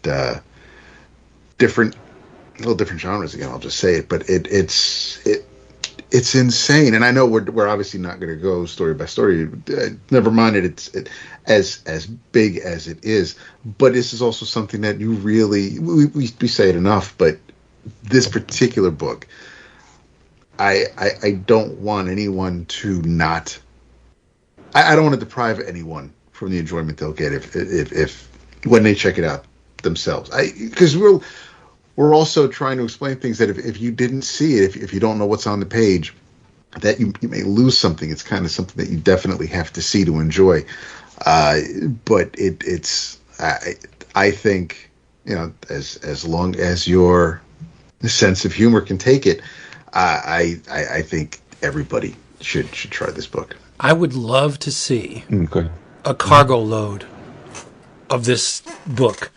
S4: genres. Again, I'll just say it, but it's insane. And I know we're obviously not going to go story by story. Never mind it's as big as it is. But this is also something that you really, we say it enough, but this particular book, I don't want anyone to not. I don't want to deprive anyone from the enjoyment they'll get if when they check it out themselves. Because we're also trying to explain things that if you didn't see it, if you don't know what's on the page, that you may lose something. It's kind of something that you definitely have to see to enjoy. But I think, as long as your sense of humor can take it, I think everybody should try this book.
S2: I would love to see a cargo load of this book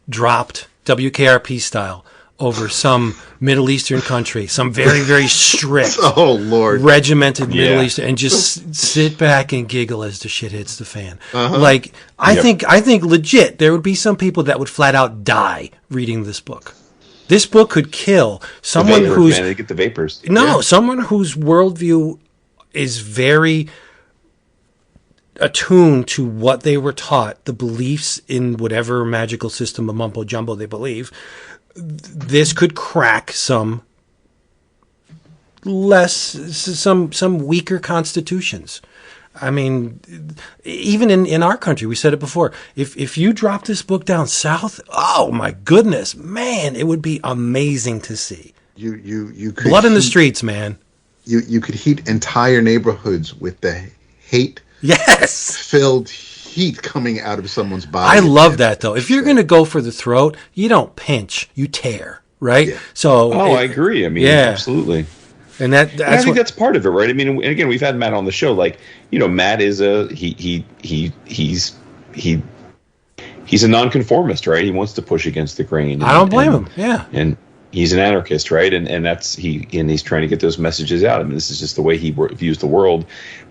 S2: dropped WKRP style over some Middle Eastern country, some very, very strict, regimented Middle Eastern, and just sit back and giggle as the shit hits the fan. I think legit there would be some people that would flat out die reading this book. This book could kill someone who's
S3: they get the vapors.
S2: Someone whose worldview is very attuned to what they were taught, the beliefs in whatever magical system of mumbo jumbo they believe. This could crack some weaker constitutions. Even in our country, we said it before. If you drop this book down south, oh my goodness, man, it would be amazing to see.
S4: You could
S2: blood in the streets, man.
S4: You could heat entire neighborhoods with the hate.
S2: Yes,
S4: filled heat coming out of someone's body.
S2: I love that though. If you're going to go for the throat, you don't pinch, you tear, right? Yeah. So,
S3: I agree. Absolutely.
S2: And I
S3: think that's part of it, right? And again, we've had Matt on the show. Matt is he's a nonconformist, right? He wants to push against the grain.
S2: I don't blame him. Yeah.
S3: And he's an anarchist, right? And that's he's trying to get those messages out. This is just the way he views the world.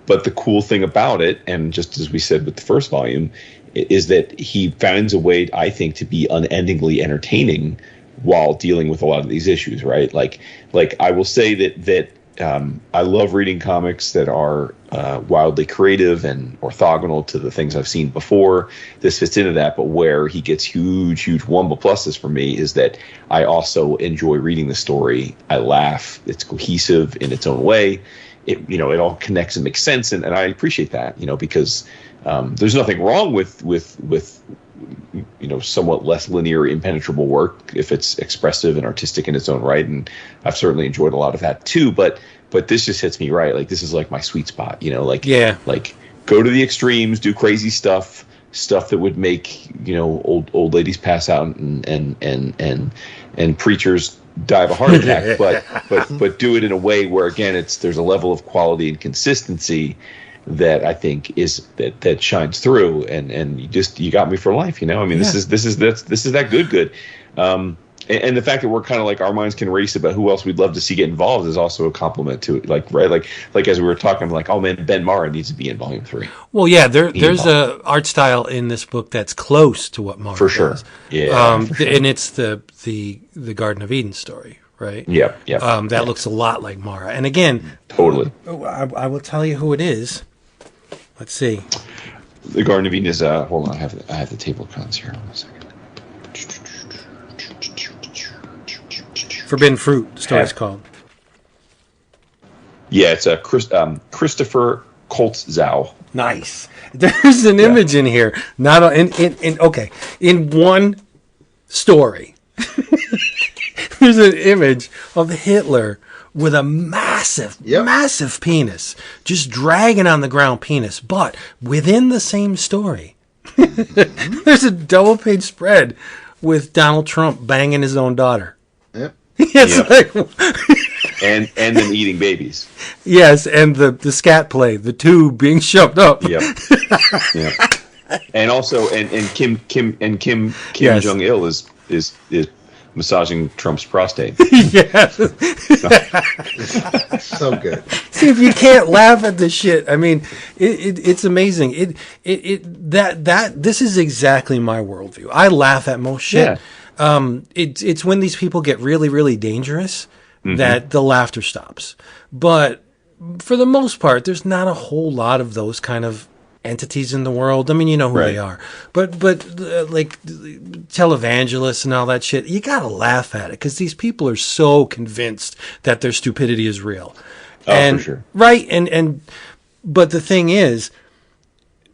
S3: But the cool thing about it, and just as we said with the first volume, is that he finds a way, I think, to be unendingly entertaining while dealing with a lot of these issues, right? Like I will say that I love reading comics that are wildly creative and orthogonal to the things I've seen before. This fits into that, but where he gets huge wumba pluses for me is that I also enjoy reading the story. I laugh. It's cohesive in its own way. It all connects and makes sense, and I appreciate that, because there's nothing wrong with somewhat less linear, impenetrable work if it's expressive and artistic in its own right, and I've certainly enjoyed a lot of that too. But this just hits me right. Like, this is like my sweet spot. Like go to the extremes, do crazy stuff that would make old ladies pass out and preachers die of a heart attack, but do it in a way where, again, there's a level of quality and consistency that I think is that shines through, and you got me for life. This is that good. And the fact that we're kind of like, our minds can race about who else we'd love to see get involved is also a compliment to it. Like as we were talking, I'm like, oh man, Ben Mara needs to be in volume 3.
S2: Well, yeah, there's a art style in this book that's close to what Mara
S3: for sure.
S2: does.
S3: Yeah, for sure.
S2: And it's the Garden of Eden story, right?
S3: Yeah.
S2: That looks a lot like Mara. And again,
S3: totally.
S2: I will tell you who it is. Let's see.
S3: The Garden of Eden is hold on, I have the table of contents here. Hold on a second.
S2: Forbidden Fruit, the story's called.
S3: Yeah, it's Christopher Koltzau.
S2: Nice. There's an image in here. Not in one story. There's an image of Hitler with a massive penis, just dragging on the ground penis. But within the same story, there's a double-page spread with Donald Trump banging his own daughter.
S4: Yep.
S3: And them eating babies.
S2: Yes, and the scat play, the tube being shoved up.
S3: Yep. And also, and Kim
S2: Yes.
S3: Jong Il is massaging Trump's prostate.
S2: Yeah.
S4: So good.
S2: See, if you can't laugh at this shit, I mean, it's amazing. This is exactly my worldview. I laugh at most shit.
S3: Yeah.
S2: It's when these people get really, really dangerous that the laughter stops. But for the most part, there's not a whole lot of those kind of entities in the world. I mean, you know who they are. But like televangelists and all that shit, you gotta laugh at it because these people are so convinced that their stupidity is real.
S3: For sure.
S2: Right, but the thing is,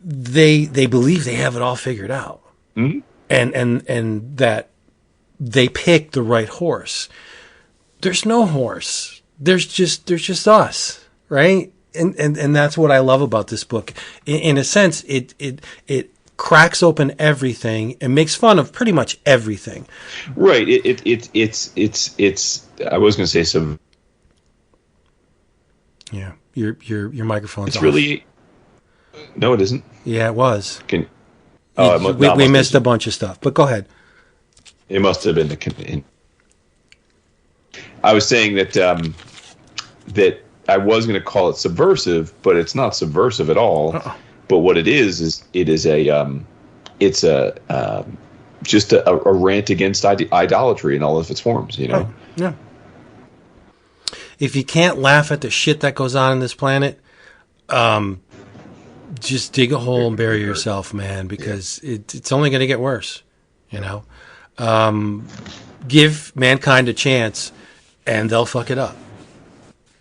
S2: they believe they have it all figured out, and that they picked the right horse. There's no horse. There's just us, right? And that's what I love about this book. In a sense, it cracks open everything and makes fun of pretty much everything.
S3: Right. It's. I was going to say some.
S2: Yeah. Your microphone's
S3: It's
S2: off.
S3: really. No, it isn't.
S2: Yeah, it was.
S3: We
S2: missed a bunch of stuff, but go ahead.
S3: It must have been I was saying that that I was going to call it subversive, but it's not subversive at all. But what it is it is it's just a rant against idolatry in all of its forms.
S2: Oh, yeah. If you can't laugh at the shit that goes on this planet, just dig a hole and bury yourself, man, because it's only going to get worse. Give mankind a chance, and they'll fuck it up.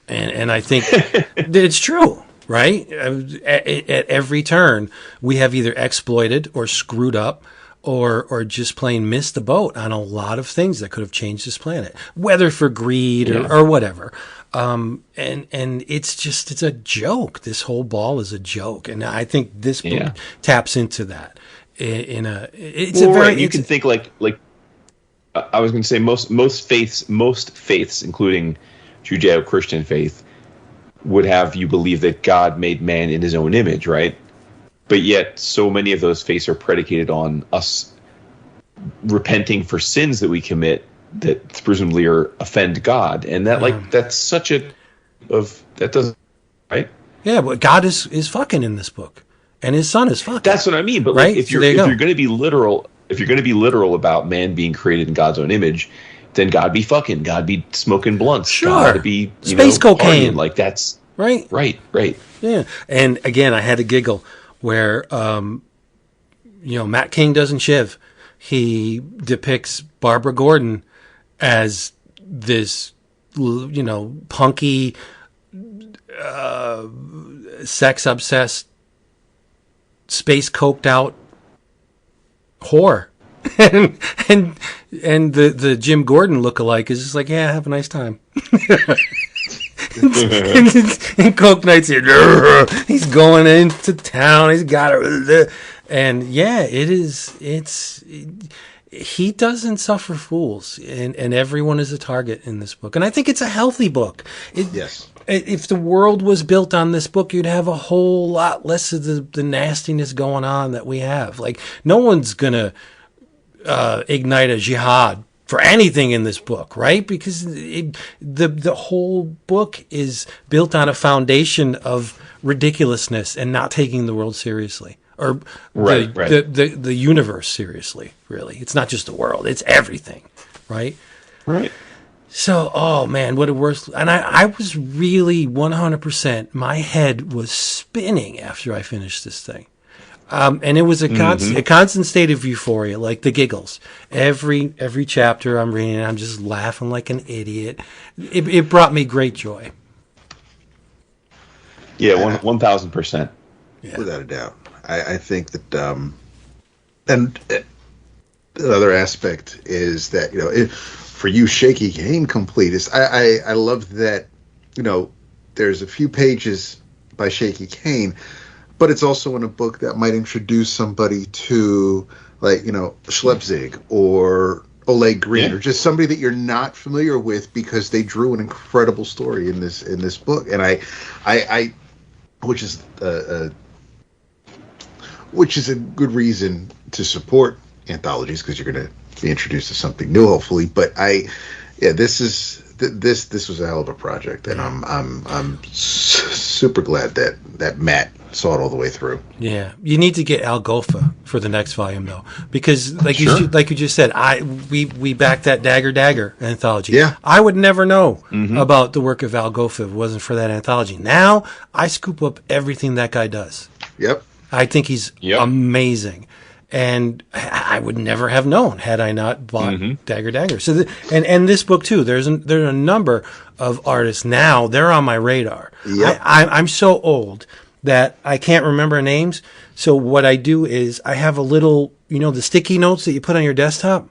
S2: And I think that it's true, right? At every turn, we have either exploited or screwed up or just plain missed the boat on a lot of things that could have changed this planet, whether for greed or whatever. And it's a joke. This whole ball is a joke. And I think this book taps into that. You can
S3: think like I was going to say most faiths, including Judeo-Christian faith, would have you believe that God made man in his own image, right? But yet so many of those faiths are predicated on us repenting for sins that we commit that presumably offend God. And that that's such that doesn't, right?
S2: Yeah, but God is fucking in this book. And his son is fucking.
S3: That's what I mean. But
S2: right?
S3: if you're going to be literal, about man being created in God's own image, then God be fucking, God be smoking blunts,
S2: Sure.
S3: God be
S2: Space cocaine.
S3: partying. Like that's
S2: Right.
S3: right.
S2: Yeah. And again, I had to giggle where, Matt King doesn't shiv. He depicts Barbara Gordon as this, punky, sex obsessed, space coked out whore. and the Jim Gordon lookalike is just like, yeah, have a nice time. and Coke Knight's here. He's going into town. He's got it. And yeah, he doesn't suffer fools, and everyone is a target in this book. And I think it's a healthy book.
S4: Yes.
S2: If the world was built on this book, you'd have a whole lot less of the nastiness going on that we have. Like, no one's going to ignite a jihad for anything in this book, right? Because the whole book is built on a foundation of ridiculousness and not taking the world seriously, or the universe seriously. Really, it's not just the world; it's everything, right?
S3: Right.
S2: So, oh man, what a worst! And I was really 100%. My head was spinning after I finished this thing. And it was a constant state of euphoria, like the giggles. Every chapter I'm reading, I'm just laughing like an idiot. It brought me great joy.
S3: Yeah, 1,000%.
S2: Yeah.
S4: Without a doubt. I think that, and another aspect is that, for you Shaky Kane completists, I love that, there's a few pages by Shaky Kane, but it's also in a book that might introduce somebody to, like, Schlepzig or Oleg Green, or just somebody that you're not familiar with because they drew an incredible story in this book. And I which is a good reason to support anthologies, because you're going to be introduced to something new, hopefully. But this was a hell of a project, and I'm super glad that Matt saw it all the way through.
S2: Yeah, you need to get Al Gofa for the next volume, though, because like you just said, we backed that Dagger anthology. Yeah, I would never know about the work of Al Gofa if it wasn't for that anthology. Now I scoop up everything that guy does. Yep, I think he's amazing. And I would never have known had I not bought Dagger. So, and this book too. There's a number of artists now. They're on my radar. Yep. I'm so old that I can't remember names. So what I do is I have a little, the sticky notes that you put on your desktop.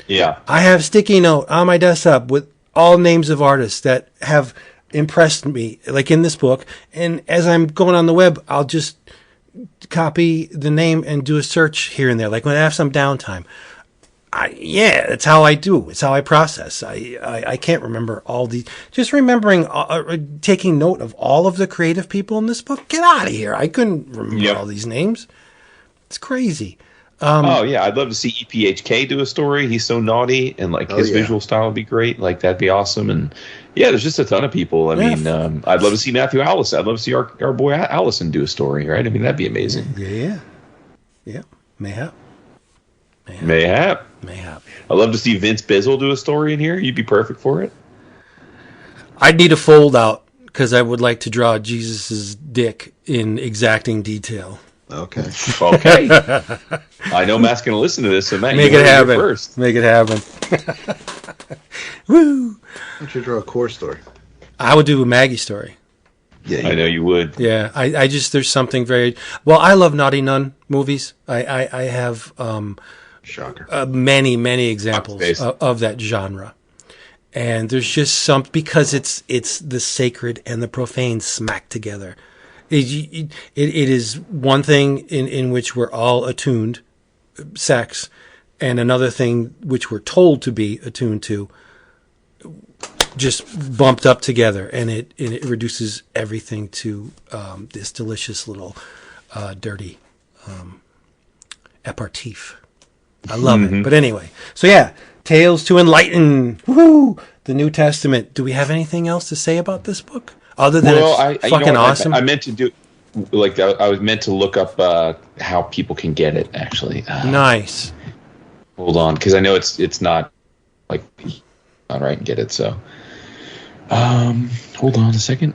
S2: Yeah. I have sticky note on my desktop with all names of artists that have impressed me, like in this book. And as I'm going on the web, I'll just copy the name and do a search here and there, like when I have some downtime. That's how I do. It's how I process. I can't remember all the. Just remembering, taking note of all of the creative people in this book. Get out of here! I couldn't remember all these names. It's crazy.
S3: I'd love to see EPHK do a story. He's so naughty, and his visual style would be great. Like, that'd be awesome. And there's just a ton of people. I mean, I'd love to see Matthew Allison. I'd love to see our boy Allison do a story, right? I mean, that'd be amazing.
S2: Yeah. Mayhap.
S3: I'd love to see Vince Bizzle do a story in here. You'd be perfect for it.
S2: I'd need a fold out because I would like to draw Jesus's dick in exacting detail.
S4: Okay.
S3: I know Matt's going to listen to this, so Matt,
S2: make it happen first. Make it happen. Woo!
S4: Why don't you draw a core story?
S2: I would do a Maggie story.
S3: Yeah, I know you would.
S2: Yeah, I just, there's something very, well, I love Naughty Nun movies. I have
S4: shocker
S2: many examples of that genre. And there's just because it's the sacred and the profane smacked together. It is one thing in which we're all attuned, sex, and another thing which we're told to be attuned to, just bumped up together, and it reduces everything to this delicious little dirty aperitif. I love it. But anyway, so Tales to Enlighten. Woohoo! The New Testament. Do we have anything else to say about this book? Other than it's fucking awesome.
S3: I meant to do, I was meant to look up how people can get it, actually.
S2: Nice.
S3: Hold on, because I know it's not right, and get it. So, hold on a second.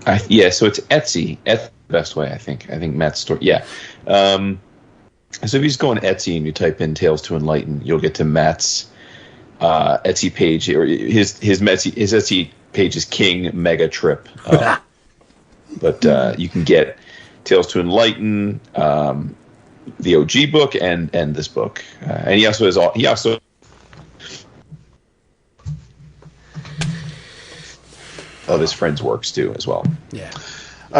S3: So it's Etsy. Etsy the best way, I think. I think Matt's store. Yeah. So if you just go on Etsy and you type in Tales to Enlighten, you'll get to Matt's Etsy page, or his Etsy page is King Mega Trip. But you can get Tales to Enlighten, the OG book, and this book, and he also of his friends' works too as well.
S2: Yeah.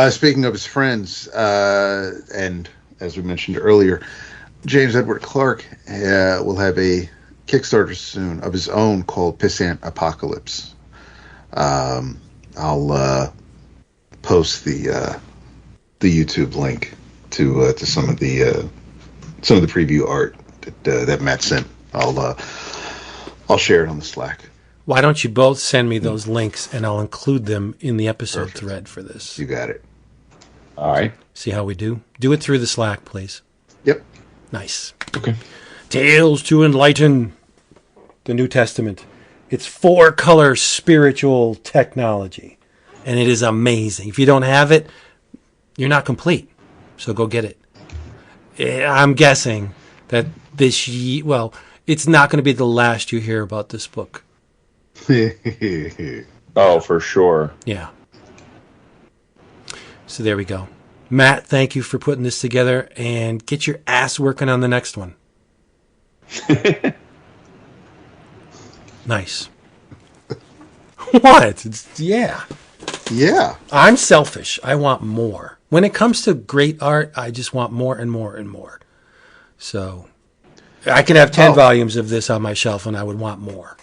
S4: Speaking of his friends, and as we mentioned earlier, James Edward Clark will have a Kickstarter soon of his own called Pissant Apocalypse. I'll post the YouTube link to some of the preview art that Matt sent. I'll share it on the Slack.
S2: Why don't you both send me those links, and I'll include them in the episode
S4: Perfect.
S2: thread for this.
S4: You got it.
S3: All right.
S2: See how we do? Do it through the Slack, please.
S4: Yep.
S2: Nice.
S3: Okay.
S2: Tales to Enlighten, the New Testament. It's 4-color spiritual technology, and it is amazing. If you don't have it, you're not complete. So go get it. I'm guessing that it's not going to be the last you hear about this book.
S3: Oh, for sure.
S2: Yeah. So there we go. Matt, thank you for putting this together, and get your ass working on the next one. Nice. What? Yeah.
S4: Yeah.
S2: I'm selfish. I want more. When it comes to great art, I just want more and more and more. So I could have 10 volumes of this on my shelf, and I would want more.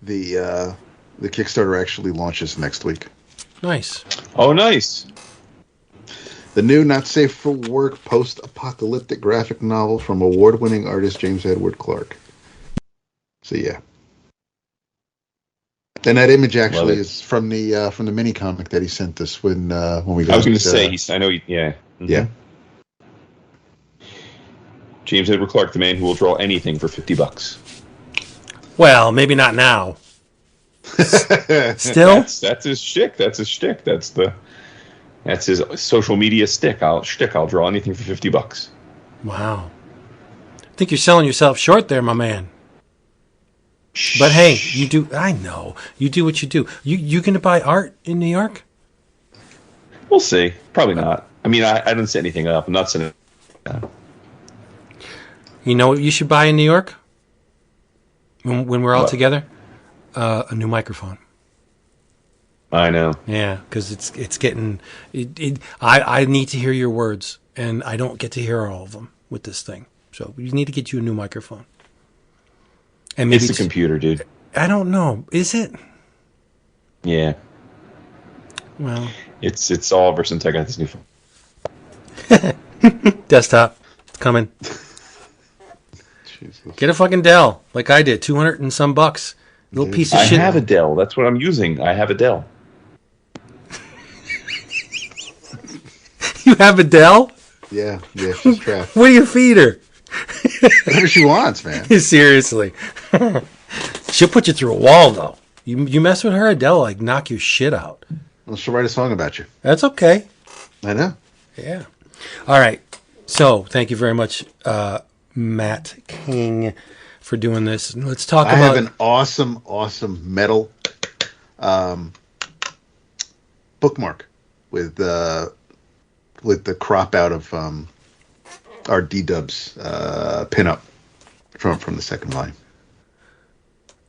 S4: The Kickstarter actually launches next week.
S2: Nice.
S3: Oh, nice.
S4: The new Not Safe for Work post-apocalyptic graphic novel from award-winning artist James Edward Clark. So yeah. And that image actually is from the mini comic that he sent us when we got.
S3: I was going to say I know. Yeah. Mm-hmm.
S4: Yeah.
S3: James Edward Clark, the man who will draw anything for $50.
S2: Well, maybe not now. Still?
S3: That's his shtick. That's his shtick. That's his social media stick. I'll draw anything for $50.
S2: Wow. I think you're selling yourself short there, my man. But hey, you do. I know you do what you do. You gonna buy art in New York?
S3: We'll see. Probably not. I mean, I didn't set anything up. I'm not setting.
S2: You know what you should buy in New York? When we're all together, a new microphone.
S3: I know.
S2: Yeah, because it's getting. I need to hear your words, and I don't get to hear all of them with this thing. So you need to get you a new microphone. And maybe
S3: it's the computer, dude.
S2: I don't know. Is it?
S3: Yeah.
S2: Well,
S3: it's all ever since I got this new phone.
S2: Desktop, it's coming.
S4: Jesus.
S2: Get a fucking Dell, like I did, $200 and some bucks. Little piece of shit.
S3: I have a Dell. That's what I'm using. I have a Dell.
S2: You have a Dell?
S4: Yeah, she's trapped.
S2: What do you feed her?
S4: Whatever she wants, man.
S2: Seriously. She'll put you through a wall, though. You mess with her, Adele, like knock your shit out.
S4: Well, she'll write a song about you.
S2: That's okay.
S4: I know.
S2: Yeah. All right. So, thank you very much, Matt King, for doing this. Let's talk about...
S4: I have an awesome metal bookmark with the crop out of our D-Dubs pinup from the second line.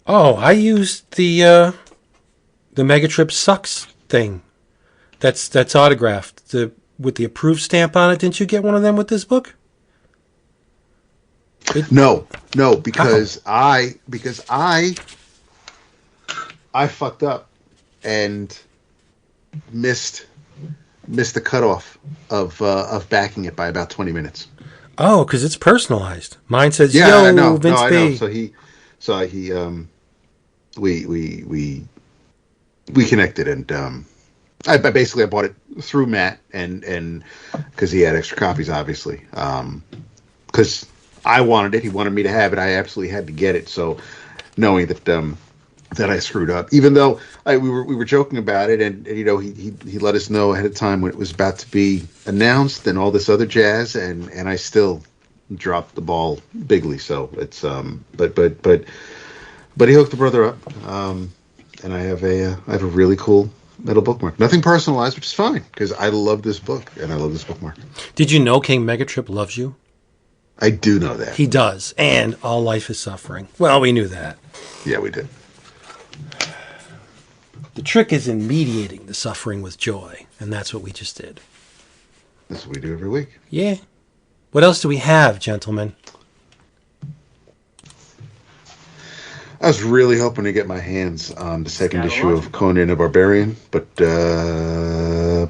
S2: Oh, I used the Megatrip Sucks thing. That's autographed. With the approved stamp on it. Didn't you get one of them with this book?
S4: No, because I fucked up and missed the cutoff of backing it by about 20 minutes.
S2: Oh, because it's personalized. Mine says,
S4: Yeah, I
S2: "Yo,
S4: know.
S2: Vince
S4: I
S2: B."
S4: know. So he we connected, and I bought it through Matt, and because he had extra copies, obviously, because I wanted it, he wanted me to have it. I absolutely had to get it. So knowing that that I screwed up. Even though we were joking about it, and you know he let us know ahead of time when it was about to be announced and all this other jazz, and I still dropped the ball bigly. So it's but he hooked the brother up, and I have a really cool metal bookmark. Nothing personalized, which is fine because I love this book and I love this bookmark.
S2: Did you know King Megatrip loves you?
S4: I do know that.
S2: He does, and all life is suffering. Well, we knew that.
S4: Yeah, we did.
S2: The trick is in mediating the suffering with joy, and that's what we just did.
S4: That's what we do every week.
S2: Yeah. What else do we have, gentlemen?
S4: I was really hoping to get my hands on the second issue of Conan the Barbarian, but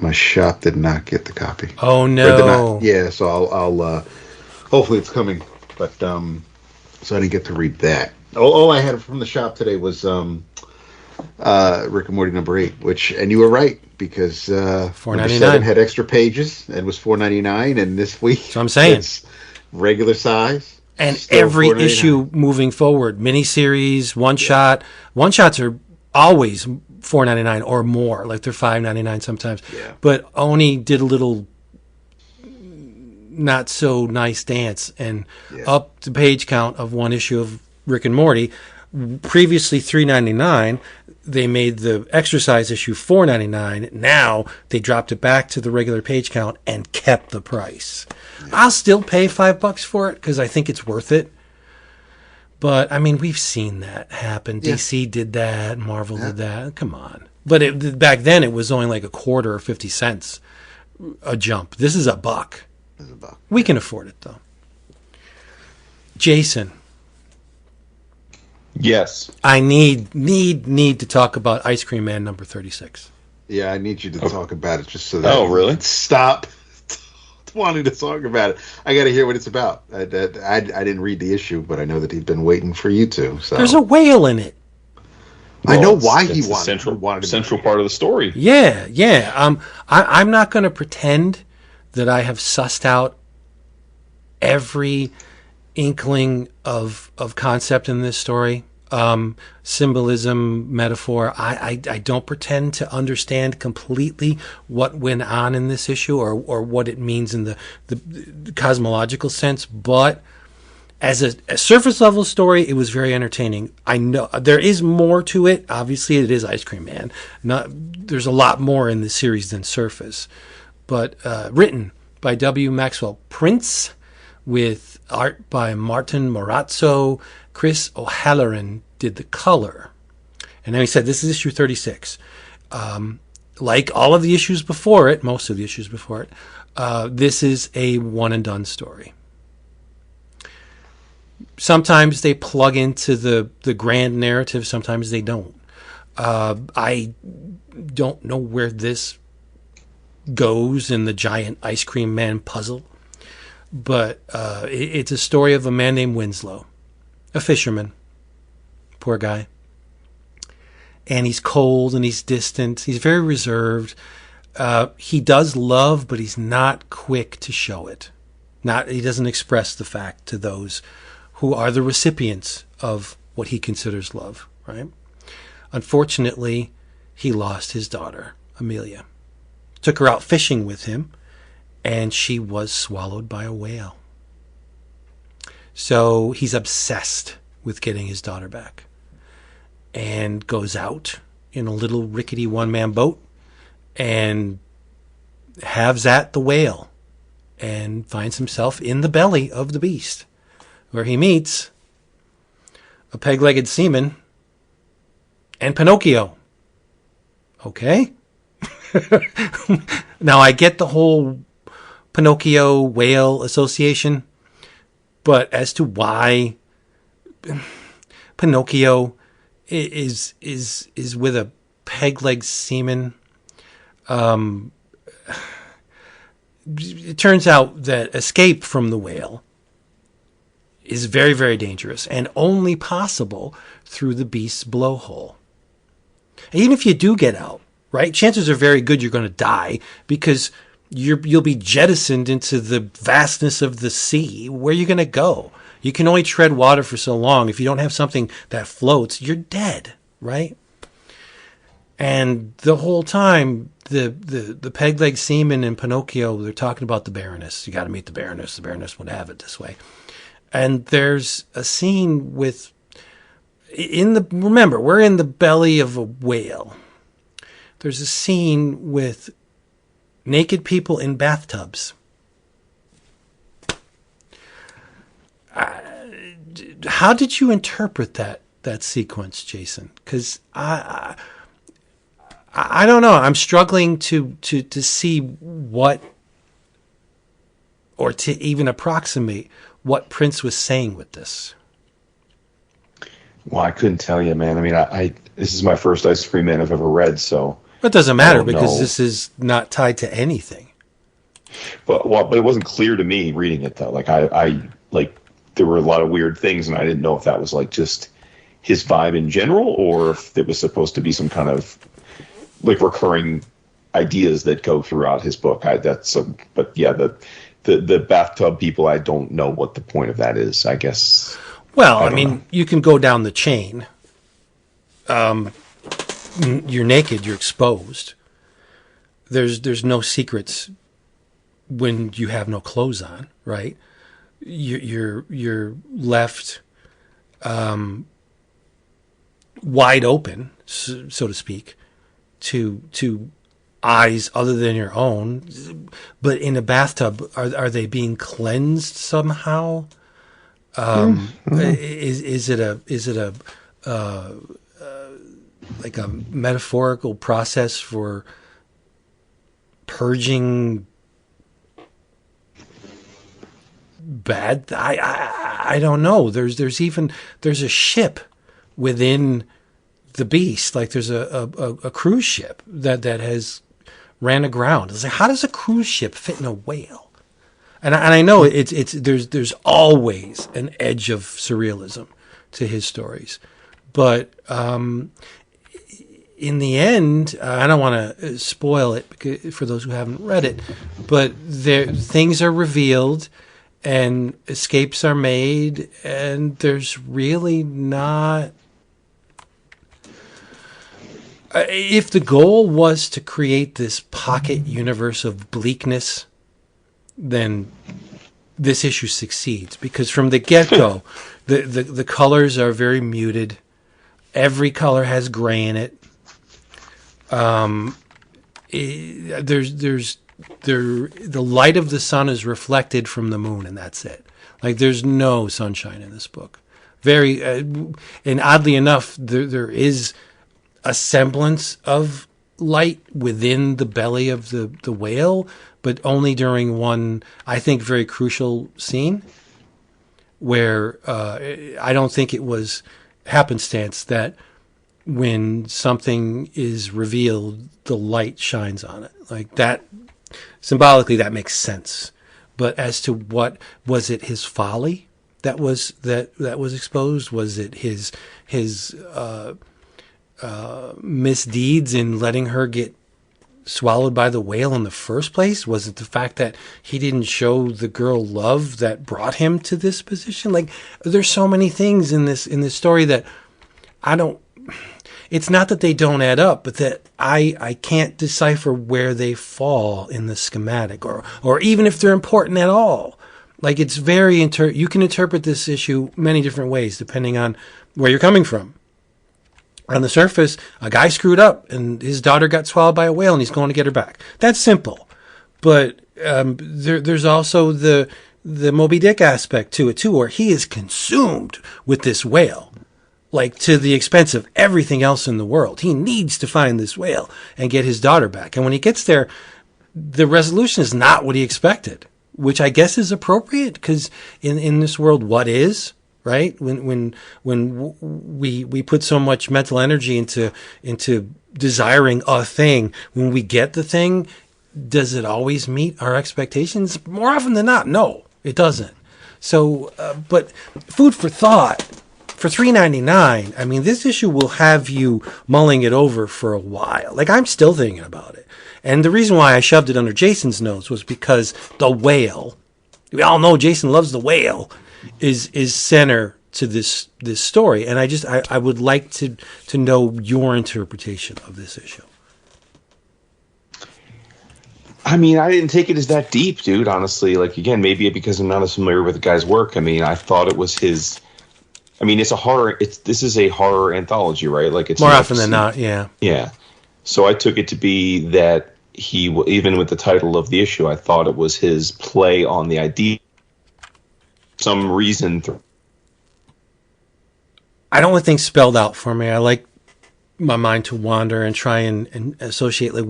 S4: my shop did not get the copy.
S2: Oh no!
S4: Yeah, so I'll hopefully it's coming, but so I didn't get to read that. All I had from the shop today was Rick and Morty #8, and you were right because $4.99 had extra pages and was $4.99, and this week
S2: so I'm saying
S4: it's regular size.
S2: And every issue moving forward, miniseries, one shot. One shots are always $4.99 or more, like they're $5.99 sometimes.
S4: Yeah.
S2: But Oni did a little not so nice dance and upped the page count of one issue of Rick and Morty. Previously $3.99, they made the exercise issue $4.99. Now they dropped it back to the regular page count and kept the price. I'll still pay $5 for it because I think it's worth it. But I mean, we've seen that happen.
S4: Yeah.
S2: DC did that. Marvel did that. Come on. But back then it was only like a quarter or 50 cents a jump. This is $1.
S4: It's $1.
S2: We can afford it though. Jason.
S3: Yes.
S2: I need to talk about Ice Cream Man number 36.
S4: Yeah, I need you to talk about it just so that.
S3: Oh, really?
S4: Stop wanting to talk about it. I got to hear what it's about. I didn't read the issue, but I know that he'd been waiting for you to. So
S2: there's a whale in it.
S4: I know why he
S3: wanted.
S4: Central
S3: part of the story.
S2: Yeah. I'm not going to pretend that I have sussed out every inkling of concept in this story, symbolism, metaphor. I don't pretend to understand completely what went on in this issue or what it means in the cosmological sense, but as a surface level story, it was very entertaining. I know there is more to it. Obviously, it is Ice Cream Man. There's a lot more in the series than surface, but written by W. Maxwell Prince, with art by Martin Morazzo. Chris O'Halloran did the color. And then he said, this is issue 36. Like all of the issues before it, most of the issues before it, this is a one-and-done story. Sometimes they plug into the grand narrative, sometimes they don't. I don't know where this goes in the giant Ice Cream Man puzzle. But it's a story of a man named Winslow, a fisherman. Poor guy. And he's cold and he's distant. He's very reserved. He does love, but he's not quick to show it. He doesn't express the fact to those who are the recipients of what he considers love, right? Unfortunately, he lost his daughter, Amelia. Took her out fishing with him, and she was swallowed by a whale. So he's obsessed with getting his daughter back and goes out in a little rickety one-man boat and halves at the whale and finds himself in the belly of the beast, where he meets a peg-legged seaman and Pinocchio. Okay? Now, I get the whole Pinocchio whale association, but as to why Pinocchio is with a peg-leg seaman, it turns out that escape from the whale is very, very dangerous and only possible through the beast's blowhole. And even if you do get out, right, chances are very good you're going to die because you'll be jettisoned into the vastness of the sea. Where are you going to go? You can only tread water for so long. If you don't have something that floats, you're dead. right? And the whole time, the peg-leg seaman in Pinocchio, they're talking about the Baroness. You got to meet the Baroness. The Baroness would have it this way. And there's a scene with, remember, we're in the belly of a whale. There's a scene with naked people in bathtubs. How did you interpret that sequence, Jason? Because I don't know. I'm struggling to see what, or to even approximate what Prince was saying with this.
S3: Well, I couldn't tell you, man. I mean, this is my first Ice Cream Man I've ever read, so
S2: it doesn't matter because
S3: know.
S2: This is not tied to anything.
S3: But it wasn't clear to me reading it though. Like I there were a lot of weird things, and I didn't know if that was like just his vibe in general, or if it was supposed to be some kind of like recurring ideas that go throughout his book. But yeah, the bathtub people, I don't know what the point of that is, I guess.
S2: Well, I mean, you can go down the chain. You're naked, you're exposed. There's no secrets when you have no clothes on, right? You're left wide open, so to speak, to eyes other than your own. But in a bathtub, are they being cleansed somehow? Is it a like a metaphorical process for purging bad? I don't know. There's a ship within the beast. Like there's a cruise ship that has ran aground. It's like, how does a cruise ship fit in a whale? And I know there's always an edge of surrealism to his stories, but in the end, I don't want to spoil it for those who haven't read it, but things are revealed and escapes are made, and there's really not. If the goal was to create this pocket universe of bleakness, then this issue succeeds, because from the get-go, the colors are very muted. Every color has gray in it. The light of the sun is reflected from the moon, and that's it. Like there's no sunshine in this book. Very, and oddly enough, there is a semblance of light within the belly of the whale, but only during one, I think, very crucial scene where I don't think it was happenstance that when something is revealed, the light shines on it. Like that, symbolically, that makes sense. But as to what was it, his folly that was exposed? Was it his misdeeds in letting her get swallowed by the whale in the first place? Was it the fact that he didn't show the girl love that brought him to this position? Like, there's so many things in this story that it's not that they don't add up, but that I can't decipher where they fall in the schematic, or even if they're important at all. Like, it's very you can interpret this issue many different ways depending on where you're coming from. On the surface, a guy screwed up and his daughter got swallowed by a whale and he's going to get her back. That's simple. But there's also the Moby Dick aspect to it too, where he is consumed with this whale, like to the expense of everything else in the world. He needs to find this whale and get his daughter back. And when he gets there, the resolution is not what he expected, which I guess is appropriate, because in this world, what is? Right? When we put so much mental energy into desiring a thing, when we get the thing, does it always meet our expectations? More often than not, no, it doesn't. So, but food for thought for $3.99. I mean, this issue will have you mulling it over for a while. Like, I'm still thinking about it, and the reason why I shoved it under Jason's nose was because the whale. We all know Jason loves the whale. Is center to this story. And I would like to know your interpretation of this issue.
S3: I mean, I didn't take it as that deep, dude, honestly. Like, again, maybe because I'm not as familiar with the guy's work. I mean, I thought it was his... I mean, it's a horror... This is a horror anthology, right? Like, it's
S2: more often than not, yeah.
S3: Yeah. So I took it to be that he... Even with the title of the issue, I thought it was his play on the idea. Some reason...
S2: I don't want things spelled out for me. I like my mind to wander and try and associate, like,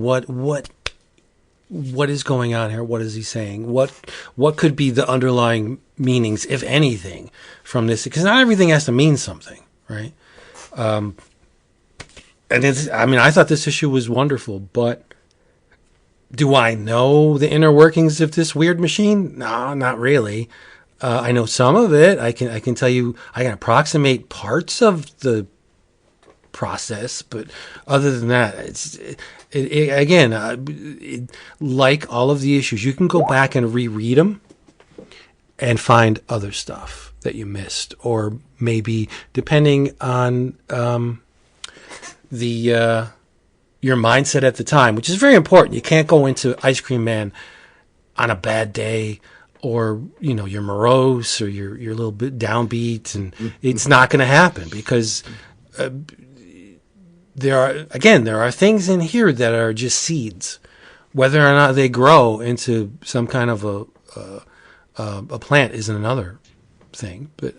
S2: what is going on here? What is he saying? What could be the underlying meanings, if anything, from this? Because not everything has to mean something, right? And I thought this issue was wonderful, but do I know the inner workings of this weird machine? No, not really. I know some of it. I can tell you, I can approximate parts of the process, but other than that, like all of the issues, you can go back and reread them and find other stuff that you missed, or maybe depending on your mindset at the time, which is very important. You can't go into Ice Cream Man on a bad day, or you're morose, or you're a little bit downbeat, and it's not going to happen, because there are things in here that are just seeds. Whether or not they grow into some kind of a plant isn't another thing. But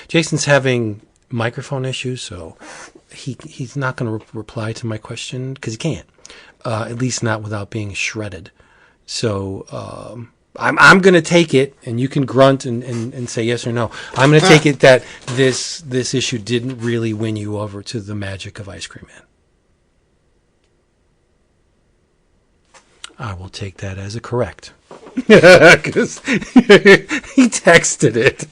S2: Jason's having microphone issues, so he's not going to reply to my question, because he can't. At least not without being shredded. So I'm going to take it, and you can grunt and say yes or no. I'm going to take it that this issue didn't really win you over to the magic of Ice Cream Man. I will take that as a correct. Because he texted it.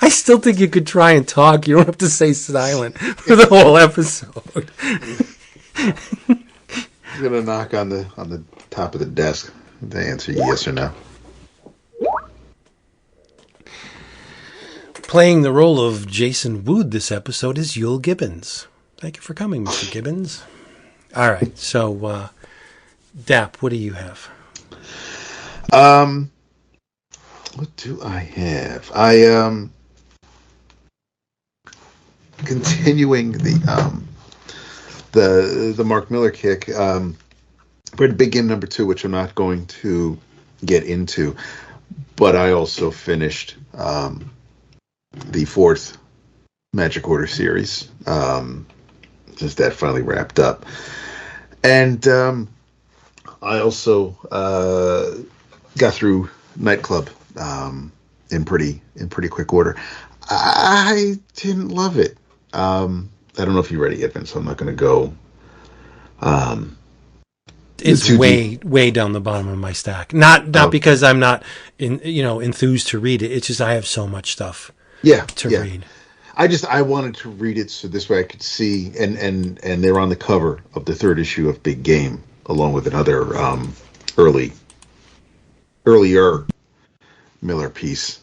S2: I still think you could try and talk. You don't have to say silent for the whole episode.
S4: I'm going to knock on the top of the desk to answer yes or no.
S2: Playing the role of Jason Wood this episode is Yul Gibbons. Thank you for coming, Mr. Gibbons. All right, so Dap, what do you have?
S4: What do I have? I continuing the Mark Miller kick. We're at Big Game number 2, which I'm not going to get into, but I also finished the 4th Magic Order series, since that finally wrapped up, and I also got through Nightclub in pretty quick order. I didn't love it. I don't know if you read it yet, Vince, so I'm not going to go.
S2: It's way down the bottom of my stack. Not because I'm not enthused to read it. It's just I have so much stuff to read.
S4: I wanted to read it so this way I could see, and they're on the cover of the 3rd issue of Big Game, along with another earlier Miller piece,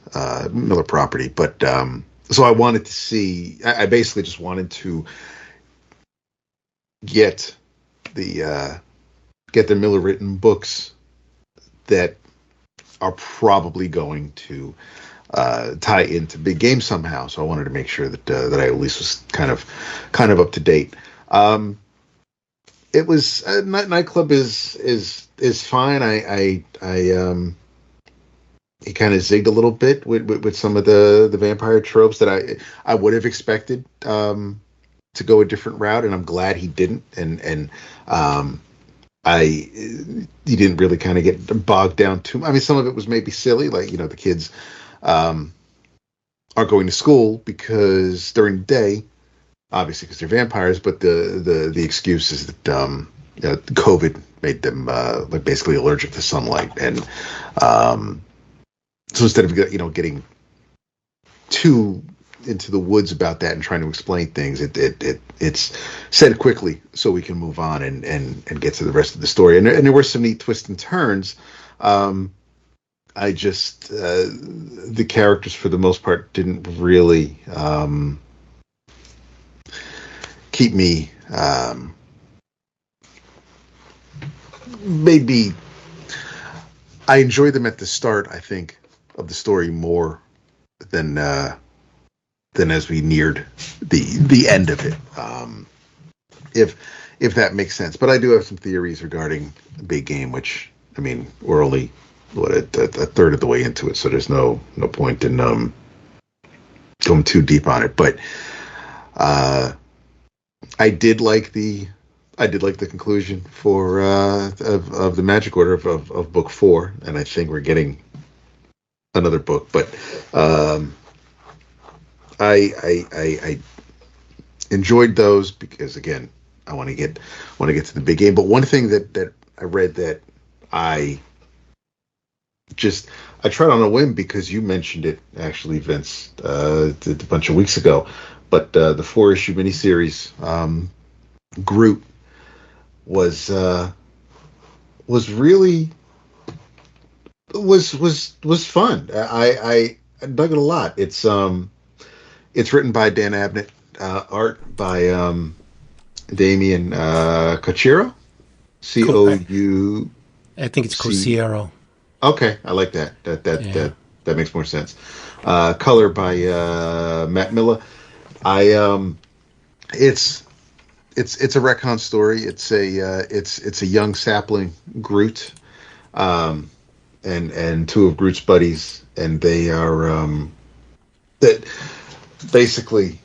S4: Miller property. But so I wanted to see. I basically just wanted to get the Miller written books that are probably going to tie into Big Game somehow. So I wanted to make sure that I at least was kind of up to date. It was Nightclub is fine. I he kind of zigged a little bit with some of the vampire tropes that I would have expected to go a different route, and I'm glad he didn't. And he didn't really kind of get bogged down too much. I mean, some of it was maybe silly, like the kids are going to school because during the day, obviously because they're vampires, but the excuse is that COVID made them like basically allergic to sunlight, and so instead of getting too into the woods about that and trying to explain things, it's said quickly so we can move on and get to the rest of the story. And there were some neat twists and turns. I just the characters for the most part didn't really keep me. Maybe I enjoyed them at the start, I think, of the story more than as we neared the end of it. If that makes sense. But I do have some theories regarding the big game, which, I mean, we're only a third of the way into it, so there's no point in going too deep on it. But I did like the conclusion for of the Magic Order of book 4, and I think we're getting another book. But I enjoyed those because, again, I want to get to the big game. But one thing that I read that I tried on a whim because you mentioned it, actually, Vince, a bunch of weeks ago. But the 4-issue miniseries, Groot, was really fun. I dug it a lot. It's written by Dan Abnett, art by Damien Couceiro, Couceiro.
S2: I think it's Couceiro.
S4: Okay, I like that. That makes more sense. Color by Matt Milla. It's a retcon story. It's a young sapling, Groot, and two of Groot's buddies, and they are that basically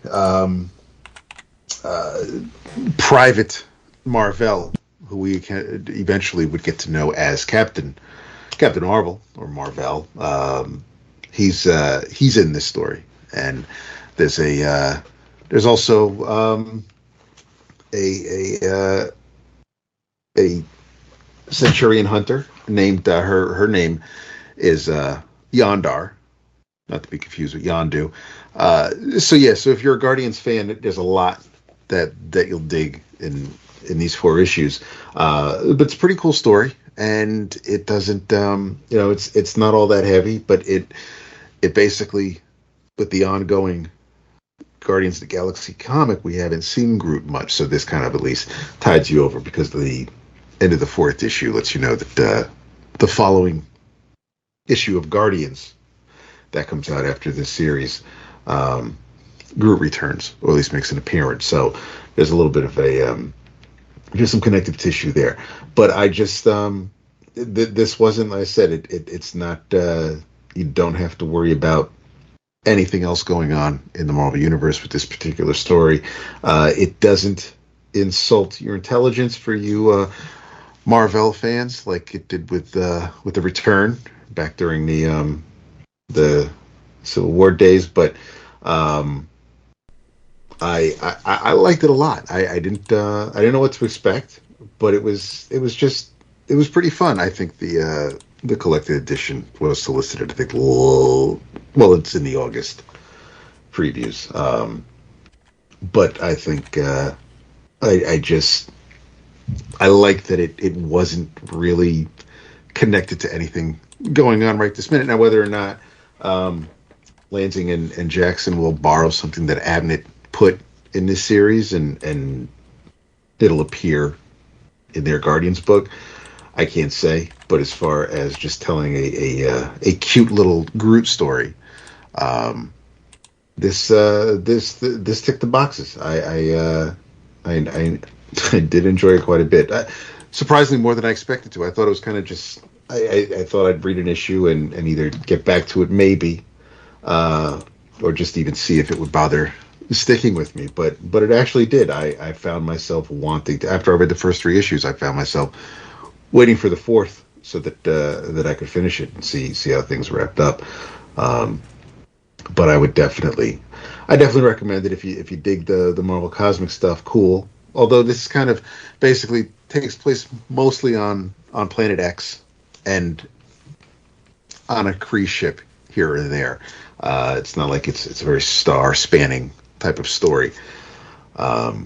S4: Private Marvel, who we eventually would get to know as Captain Marvel or Marvel. He's in this story, and there's also a Centurion Hunter named her name is Yondar, not to be confused with Yondu. So if you're a Guardians fan, there's a lot that you'll dig in these 4 issues. But it's a pretty cool story, and it doesn't it's not all that heavy, but it basically, with the ongoing Guardians of the Galaxy comic, we haven't seen Groot much, so this kind of at least tides you over, because the end of the 4th issue lets you know that the following issue of Guardians that comes out after this series, Groot returns, or at least makes an appearance. So there's a little bit of just some connective tissue there. But I just this wasn't, like I said, it's not. You don't have to worry about anything else going on in the Marvel Universe with this particular story. It doesn't insult your intelligence for you Marvel fans, like it did with the Return back during the Civil War days. But I liked it a lot. I didn't know what to expect, but it was pretty fun. I think the collected edition was solicited, I think, well, it's in the August previews. But I think I like that it wasn't really connected to anything going on right this minute. Now, whether or not Lansing and Jackson will borrow something that Abnett put in this series and it'll appear in their Guardians book, I can't say. But as far as just telling a cute little Groot story, this ticked the boxes. I did enjoy it quite a bit. Surprisingly, more than I expected to. I thought it was kind of just. I thought I'd read an issue and either get back to it maybe, or just even see if it would bother sticking with me. But it actually did. I found myself wanting to. After I read the first 3 issues, I found myself waiting for the 4th so that I could finish it and see how things wrapped up. But I definitely recommend it if you dig the Marvel Cosmic stuff. Cool. Although this kind of basically takes place mostly on Planet X and on a Kree ship here and there. It's not like it's a very star-spanning type of story. But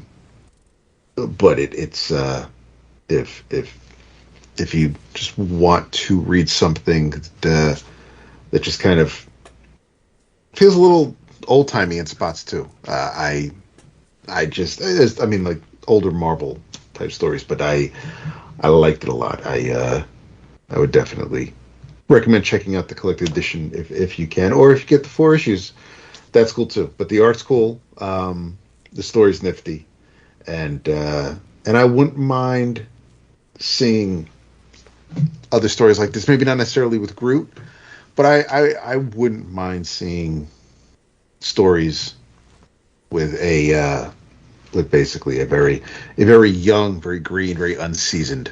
S4: it's if if you just want to read something that just kind of feels a little old timey in spots too. I mean, like older Marvel type stories, but I liked it a lot. I would definitely recommend checking out the collected edition if you can, or if you get the 4 issues, that's cool too. But the art's cool, the story's nifty, and I wouldn't mind seeing other stories like this. Maybe not necessarily with Groot, but I wouldn't mind seeing stories with basically a very young, very green, very unseasoned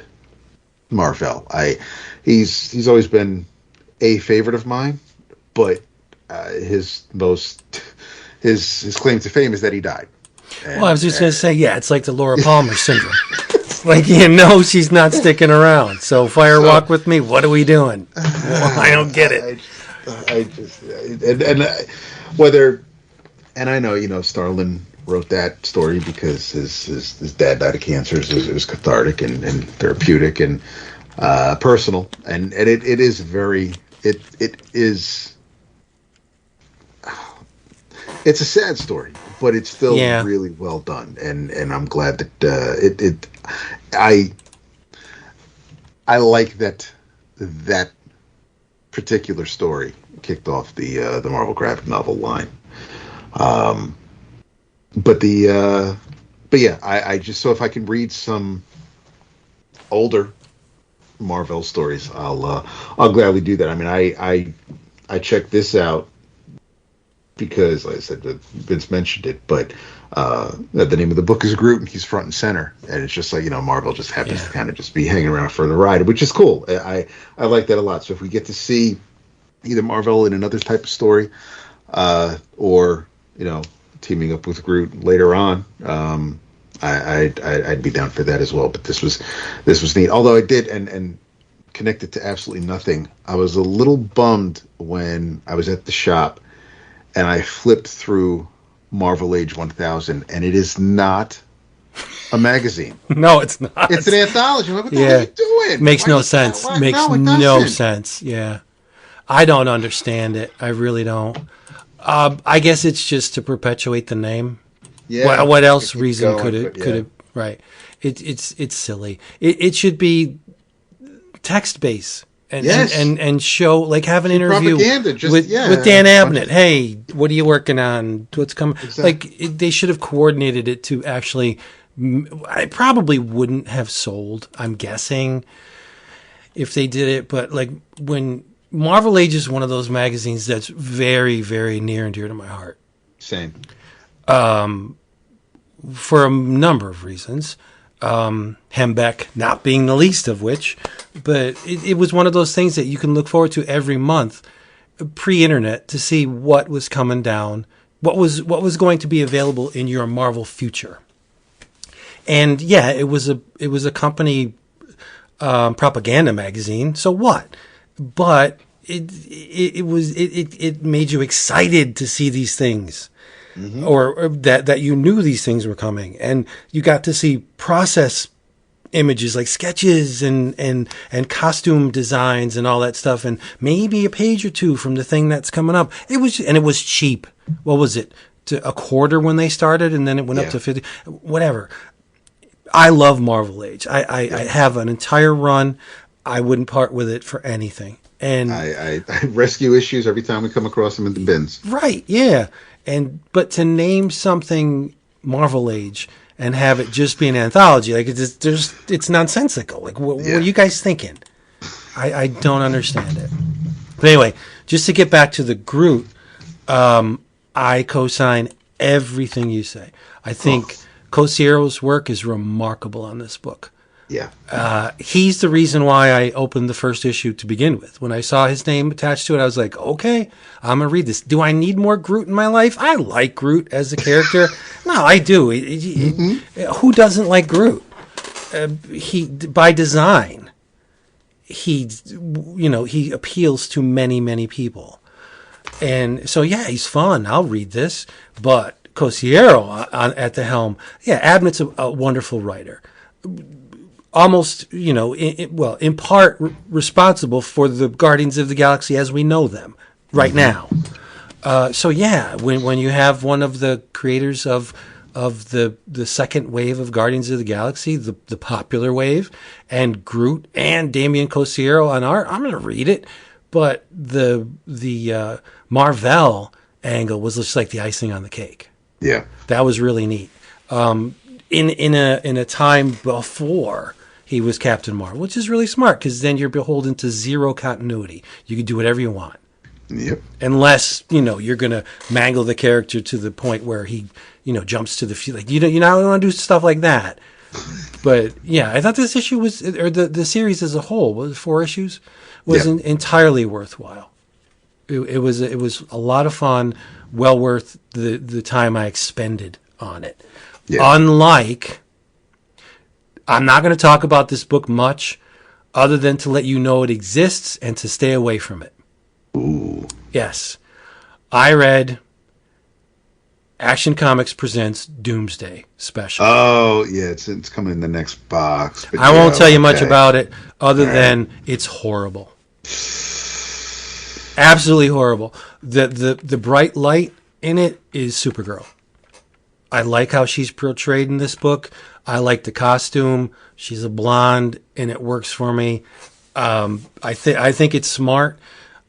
S4: Marvel. He's always been a favorite of mine, but his claim to fame is that he died.
S2: Well, I was just going to say, yeah, it's like the Laura Palmer syndrome. It's like, she's not sticking around. So Walk with me. What are we doing? Well, I don't get it.
S4: I know, Starlin wrote that story because his dad died of cancer. It was cathartic and therapeutic and personal, and it is very it's a sad story, but it's still really well done, and I'm glad that I like that particular story kicked off the Marvel graphic novel line. But yeah, I just, so if I can read some older Marvel stories, I'll gladly do that. I mean, I checked this out because, like I said, Vince mentioned it, but the name of the book is Groot, and he's front and center, and it's just like, Marvel just happens to kind of just be hanging around for the ride, which is cool. I like that a lot. So if we get to see either Marvel in another type of story, or teaming up with Groot later on, I'd be down for that as well. But this was neat. Although I did, and connected to absolutely nothing, I was a little bummed when I was at the shop and I flipped through Marvel Age 1000, and it is not a magazine.
S2: No, it's not.
S4: It's an anthology. I'm like, what the hell are you doing?
S2: Makes no sense. Makes no sense. Yeah. I don't understand it. I really don't. I guess it's just to perpetuate the name. Yeah. What else reason could it? Right. It's silly. It should be text based and show, like, have an interview with Dan Abnett. Hey, what are you working on? What's coming? Exactly. Like, they should have coordinated it to actually. I probably wouldn't have sold, I'm guessing, if they did it. But like, when Marvel Age is one of those magazines that's very, very near and dear to my heart.
S4: Same.
S2: For a number of reasons. Hembeck not being the least of which. But it was one of those things that you can look forward to every month, pre-internet, to see what was coming down, what was going to be available in your Marvel future. And yeah, it was a company propaganda magazine. So what? But it made you excited to see these things, or that you knew these things were coming, and you got to see process images like sketches and costume designs and all that stuff, and maybe a page or two from the thing that's coming up. It was cheap. What was it? To a quarter when they started, and then it went up to 50. Whatever. I love Marvel Age. I have an entire run. I wouldn't part with it for anything. And
S4: I rescue issues every time we come across them in the bins.
S2: Right, yeah. But to name something Marvel Age and have it just be an anthology, like, it's nonsensical. Like, what are you guys thinking? I don't understand it. But anyway, just to get back to the Groot, I co-sign everything you say. I think Couceiro's work is remarkable on this book.
S4: Yeah.
S2: He's the reason why I opened the first issue to begin with. When I saw his name attached to it, I was like, okay, I'm going to read this. Do I need more Groot in my life? I like Groot as a character. No, I do. Who doesn't like Groot? He, by design, he appeals to many, many people. And so, yeah, he's fun. I'll read this. But Couceiro at the helm, Abnett's a wonderful writer. almost, in part responsible for the Guardians of the Galaxy as we know them right now. When you have one of the creators of the second wave of Guardians of the Galaxy, the popular wave, and Groot and Damien Couceiro on art, I'm going to read it. But the Marvel angle was just like the icing on the cake.
S4: Yeah,
S2: that was really neat. In a time before he was Captain Marvel, which is really smart because then you're beholden to zero continuity. You can do whatever you want.
S4: Yep.
S2: Unless you're going to mangle the character to the point where he jumps to the field. Like you don't want to do stuff like that. But yeah, I thought this issue was, or the series as a whole, was 4 issues, was entirely worthwhile. It was a lot of fun, well worth the time I expended on it. Yeah. Unlike, I'm not going to talk about this book much, other than to let you know it exists and to stay away from it.
S4: Ooh.
S2: Yes. I read Action Comics Presents Doomsday Special.
S4: Oh, yeah, it's coming in the next box.
S2: I won't tell you much about it other than it's horrible. Absolutely horrible. The bright light in it is Supergirl. I like how she's portrayed in this book. I like the costume. She's a blonde, and it works for me. I think it's smart.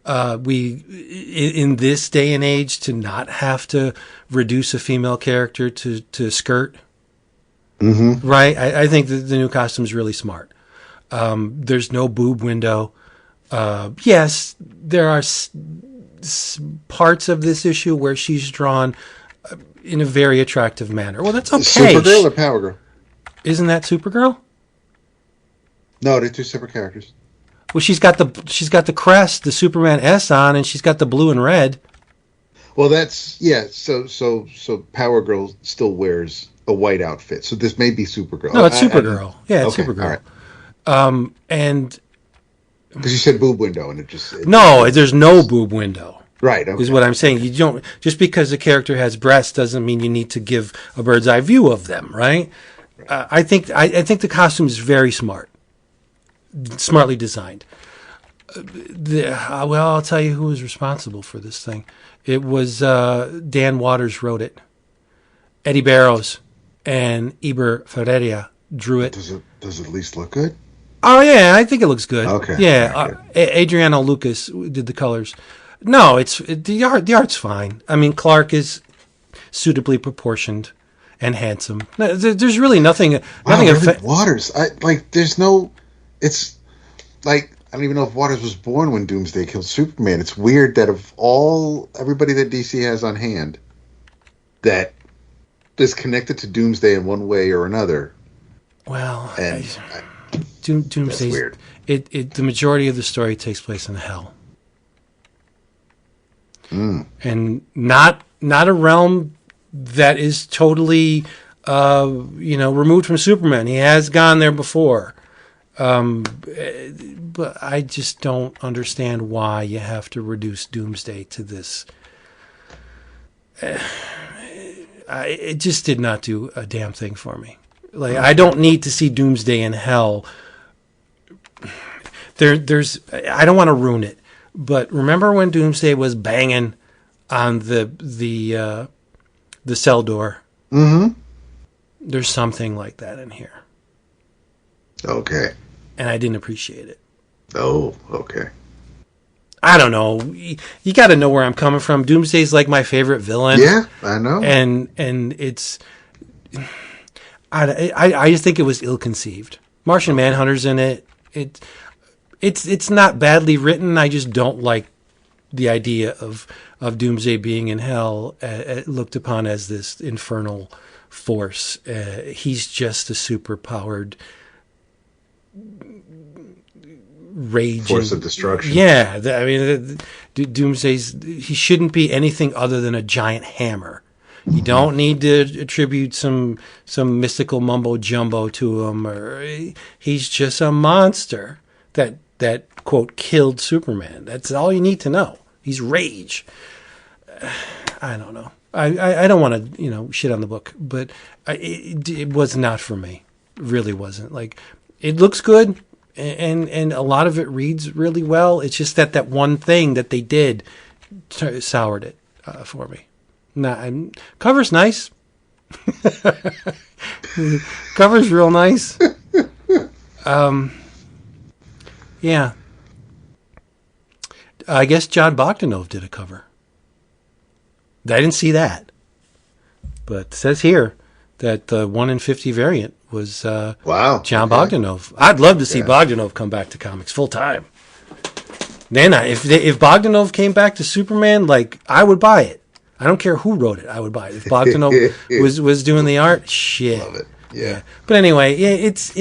S2: In this day and age, to not have to reduce a female character to skirt. Mm-hmm. Right? I think the new costume is really smart. There's no boob window. Yes, there are parts of this issue where she's drawn in a very attractive manner. Well, that's okay.
S4: Supergirl or Power Girl?
S2: Isn't that Supergirl?
S4: No, they're two separate characters.
S2: Well, she's got the crest, the Superman S on, and she's got the blue and red.
S4: Well, that's So Power Girl still wears a white outfit. So this may be Supergirl.
S2: No, it's Supergirl. It's Supergirl.
S4: Right.
S2: And
S4: because you said boob window, and
S2: there's no boob window.
S4: Right. Okay.
S2: Is what I'm saying. You don't, just because a character has breasts doesn't mean you need to give a bird's eye view of them, right? I think the costume is very smart. Smartly designed. I'll tell you who was responsible for this thing. It was Dan Waters wrote it. Eddie Barrows and Iber Ferreira drew it.
S4: Does it at least look good?
S2: Oh yeah, I think it looks good.
S4: Okay.
S2: Yeah, Adriano Lucas did the colors. No, the art. The art's fine. I mean, Clark is suitably proportioned and handsome. There's really nothing.
S4: Waters. There's no. It's like I don't even know if Waters was born when Doomsday killed Superman. It's weird that of everybody that DC has on hand, that is connected to Doomsday in one way or another.
S2: Well,
S4: Doomsday.
S2: That's weird. The majority of the story takes place in hell. And not a realm that is totally removed from Superman. He has gone there before. But I just don't understand why you have to reduce Doomsday to this. It just did not do a damn thing for me. Like, I don't need to see Doomsday in hell. I don't want to ruin it, but remember when Doomsday was banging on the cell door?
S4: Mm-hmm. There's
S2: something like that in here.
S4: Okay.
S2: And I didn't appreciate it.
S4: Oh, okay.
S2: I don't know. You got to know where I'm coming from. Doomsday's like my favorite villain.
S4: Yeah, I know.
S2: And it's, I just think it was ill-conceived. Martian Manhunter's in it. It's not badly written. I just don't like the idea of Doomsday being in hell, looked upon as this infernal force. He's just a super-powered rage,
S4: force of destruction.
S2: Yeah, Doomsday's, he shouldn't be anything other than a giant hammer. You don't need to attribute some mystical mumbo jumbo to him, or he's just a monster that quote killed Superman. That's all you need to know. He's rage. I don't know. I don't want to shit on the book, but it was not for me. It really wasn't. Like, it looks good, and a lot of it reads really well. It's just that one thing that they did soured it for me. Cover's nice. Cover's real nice. Yeah. I guess John Bogdanove did a cover. I didn't see that. But it says here that the 1 in 50 variant was
S4: wow,
S2: John Bogdanove. I'd love to see Bogdanove come back to comics full time. Then if Bogdanove came back to Superman, like, I would buy it. I don't care who wrote it. I would buy it. If Bogdanove was doing the art, shit.
S4: Love it. Yeah.
S2: But anyway, it's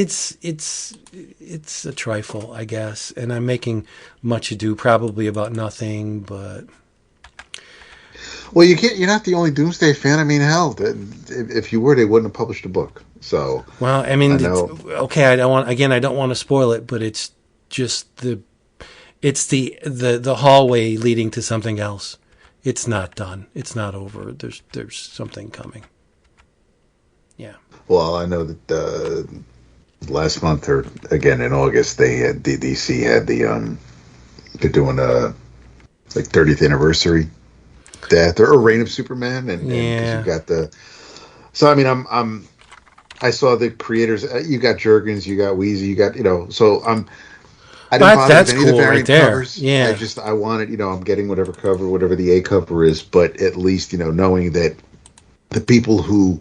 S2: a trifle, I guess, and I'm making much ado probably about nothing, but
S4: well, you're not the only Doomsday fan. I mean, hell, if you were, they wouldn't have published a book. So,
S2: well, I mean, okay, I don't want to spoil it, but it's just the hallway leading to something else. It's not done. It's not over. There's something coming. Yeah.
S4: Well, I know that last month, or again in August, the DC had they're doing a 30th anniversary death or reign of Superman, and you got so I mean I saw the creators. You got Jurgens, you got Weezy, you got so I didn't bother with any of the variant covers.
S2: Yeah.
S4: I wanted, I'm getting whatever cover, whatever the A cover is, but at least, knowing that the people who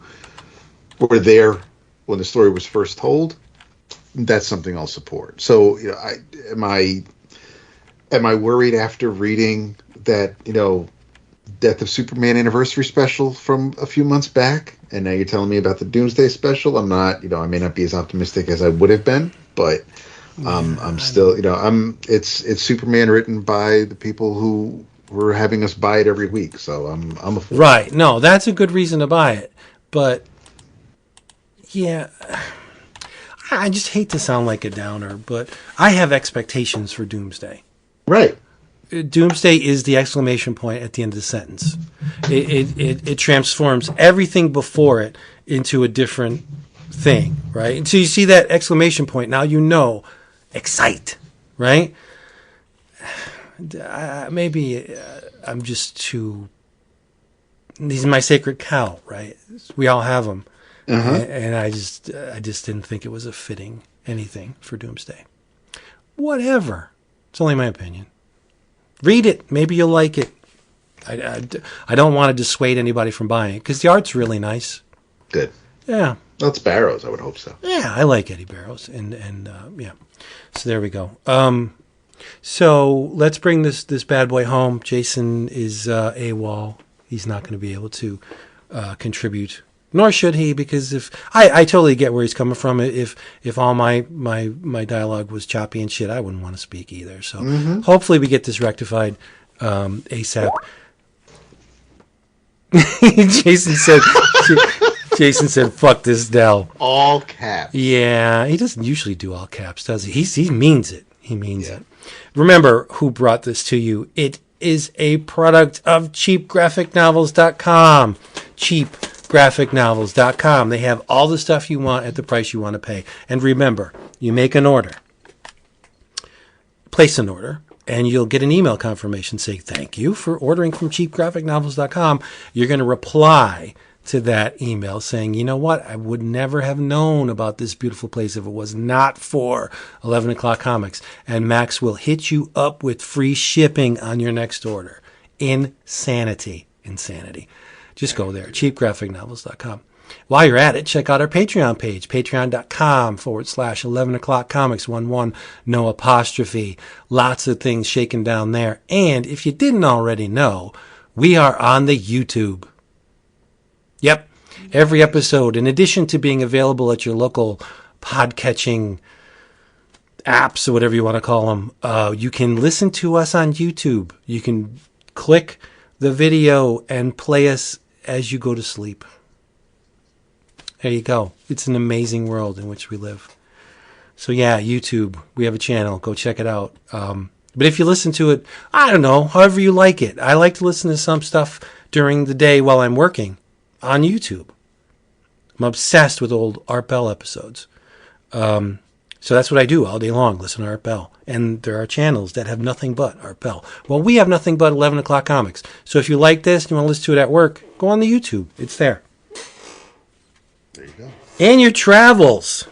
S4: were there when the story was first told, that's something I'll support. So, am I worried after reading that, Death of Superman anniversary special from a few months back, and now you're telling me about the Doomsday special? I'm not, I may not be as optimistic as I would have been, but I'm still, it's Superman written by the people who were having us buy it every week. So I'm a fool.
S2: Right. No, that's a good reason to buy it. But yeah, I just hate to sound like a downer, but I have expectations for Doomsday.
S4: Right.
S2: Doomsday is the exclamation point at the end of the sentence. It transforms everything before it into a different thing, right? And so you see that exclamation point. Now excite, right? Maybe I'm just too. He's my sacred cow, right? We all have them, and I just didn't think it was a fitting anything for Doomsday. Whatever. It's only my opinion. Read it. Maybe you'll like it. I don't want to dissuade anybody from buying it because the art's really nice.
S4: Good.
S2: Yeah.
S4: Well, it's Barrows. I would hope so.
S2: Yeah, I like Eddie Barrows, and yeah. So there we go. So let's bring this bad boy home. Jason is AWOL. He's not going to be able to contribute, nor should he, because if I totally get where he's coming from. If all my dialogue was choppy and shit, I wouldn't want to speak either. So hopefully we get this rectified ASAP. Jason said, "Fuck this Dell."
S4: All caps.
S2: Yeah, he doesn't usually do all caps, does he? He means it. He means it. Remember who brought this to you. It is a product of cheapgraphicnovels.com. Cheapgraphicnovels.com. They have all the stuff you want at the price you want to pay. And remember, you make an order. Place an order. And you'll get an email confirmation saying, thank you for ordering from cheapgraphicnovels.com. You're going to reply to that email saying, you know what, I would never have known about this beautiful place if it was not for 11 O'Clock Comics. And Max will hit you up with free shipping on your next order. Insanity. Just go there, cheapgraphicnovels.com. While you're at it, check out our Patreon page, patreon.com/11 O'Clock Comics, 11, no apostrophe. Lots of things shaking down there. And if you didn't already know, we are on the YouTube. Yep. Every episode, in addition to being available at your local podcatching apps or whatever you want to call them, you can listen to us on YouTube. You can click the video and play us as you go to sleep. There you go. It's an amazing world in which we live. So yeah, YouTube, we have a channel. Go check it out. But if you listen to it, I don't know, however you like it. I like to listen to some stuff during the day while I'm working on YouTube. I'm obsessed with old Art Bell episodes. So that's what I do all day long, listen to Art Bell. And there are channels that have nothing but Art Bell. Well, we have nothing but 11 o'clock comics. So if you like this and you want to listen to it at work, go on the YouTube. It's there.
S4: There you go.
S2: And your travels.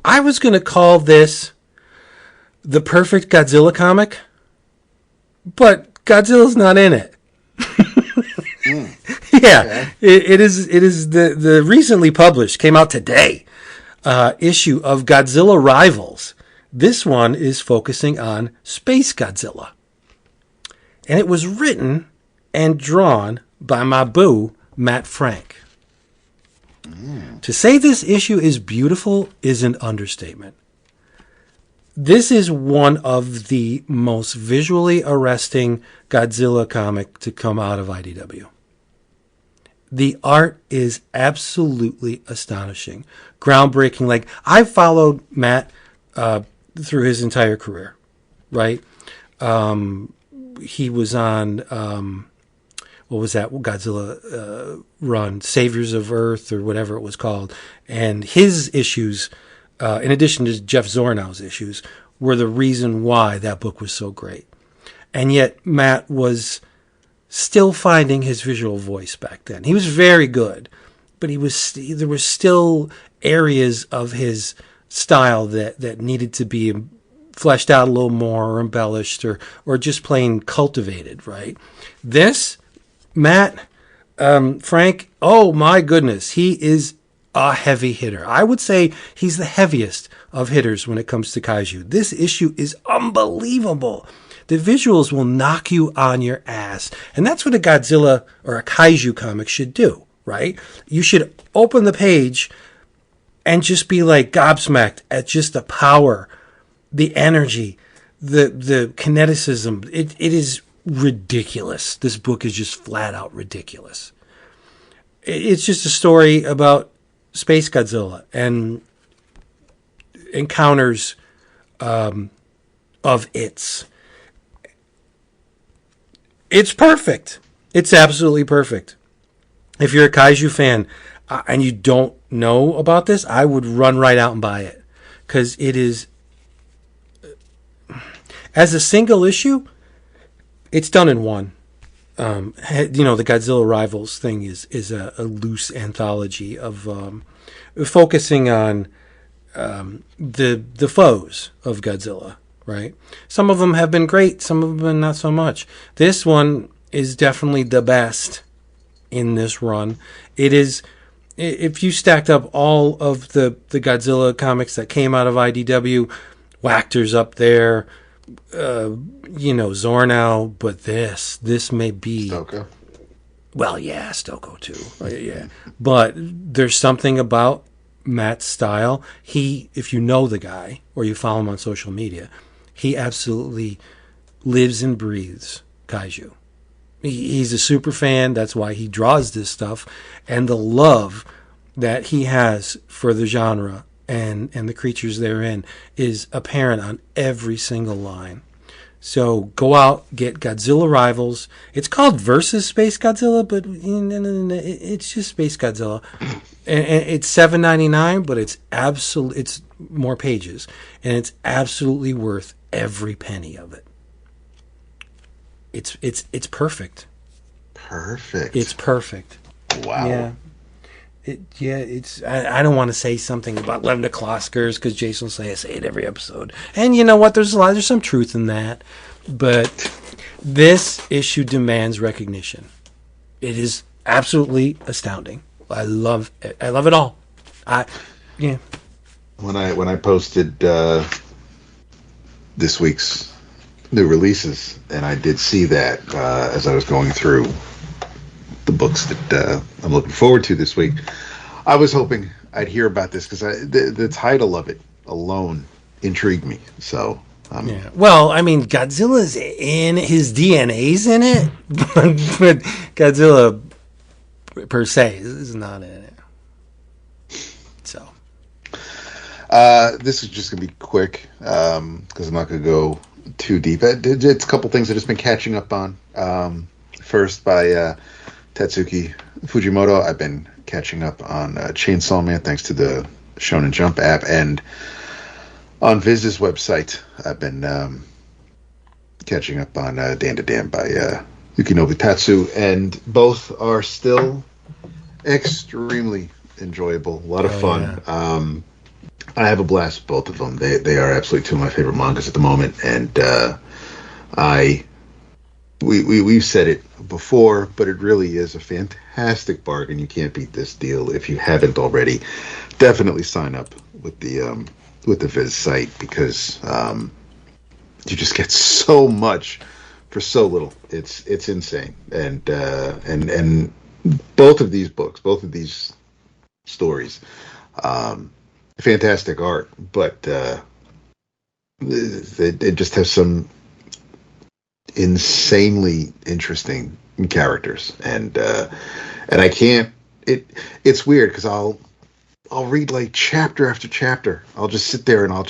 S2: I was going to call this the perfect Godzilla comic, but Godzilla's not in it. Yeah, it is the recently published, came out today, issue of Godzilla Rivals. This one is focusing on Spacegodzilla. And it was written and drawn by my boo, Matt Frank. To say this issue is beautiful is an understatement. This is one of the most visually arresting Godzilla comic to come out of IDW. The art is absolutely astonishing, groundbreaking. Like, I followed Matt through his entire career, right? He was on, what was that Godzilla run, Saviors of Earth or whatever it was called. And his issues, in addition to Jeff Zornow's issues, were the reason why that book was so great. And yet Matt was still finding his visual voice back then. He was very good, but there were still areas of his style that needed to be fleshed out a little more or embellished or just plain cultivated, right? This, Matt Frank, oh my goodness, he is a heavy hitter. I would say he's the heaviest of hitters when it comes to kaiju. This issue is unbelievable. The visuals will knock you on your ass. And that's what a Godzilla or a kaiju comic should do, right? You should open the page and just be like gobsmacked at just the power, the energy, the kineticism. It is ridiculous. This book is just flat out ridiculous. It's just a story about Spacegodzilla and encounters of its. It's perfect. It's absolutely perfect. If you're a kaiju fan and you don't know about this, I would run right out and buy it. Because it is, as a single issue, it's done in one. The Godzilla Rivals thing is a loose anthology of focusing on the foes of Godzilla. Right? Some of them have been great, some of them not so much. This one is definitely the best in this run. It is, if you stacked up all of the Godzilla comics that came out of IDW, Wachter's up there, Zornow, but this may be...
S4: Stoko.
S2: Well, yeah, Stoko too. Yeah. But there's something about Matt's style. If you know the guy, or you follow him on social media, he absolutely lives and breathes kaiju. He's a super fan. That's why he draws this stuff. And the love that he has for the genre and the creatures therein is apparent on every single line. So go out, get Godzilla Rivals. It's called Versus Spacegodzilla, but it's just Spacegodzilla. And it's $7.99, but it's more pages, and it's absolutely worth every penny of it. It's perfect.
S4: Perfect.
S2: It's perfect.
S4: Wow.
S2: Yeah. I don't want to say something about 11 o'clockers because Jason will say I say it every episode. And you know what? There's some truth in that. But this issue demands recognition. It is absolutely astounding. I love it. I love it all. When
S4: I posted this week's new releases, and I did see that as I was going through the books that I'm looking forward to this week, I was hoping I'd hear about this because the title of it alone intrigued me. So
S2: yeah. Well, I mean, Godzilla's in his DNA's in it, but Godzilla per se is not in it. So
S4: this is just gonna be quick because I'm not gonna go too deep. It's a couple things I've just been catching up on. First by Tatsuki Fujimoto, I've been catching up on Chainsaw Man thanks to the Shonen Jump app and on Viz's website. I've been catching up on Dandadan by Yukinobu Tatsu, and both are still extremely enjoyable. A lot of fun. Yeah. I have a blast with both of them. They are absolutely two of my favorite mangas at the moment, and we've said it before, but it really is a fantastic bargain. You can't beat this deal if you haven't already. Definitely sign up with the Viz site, because you just get so much for so little. It's insane, and both of these books, both of these stories, fantastic art, but they just have some insanely interesting characters, and I can't. It's weird because I'll read like chapter after chapter. I'll just sit there and I'll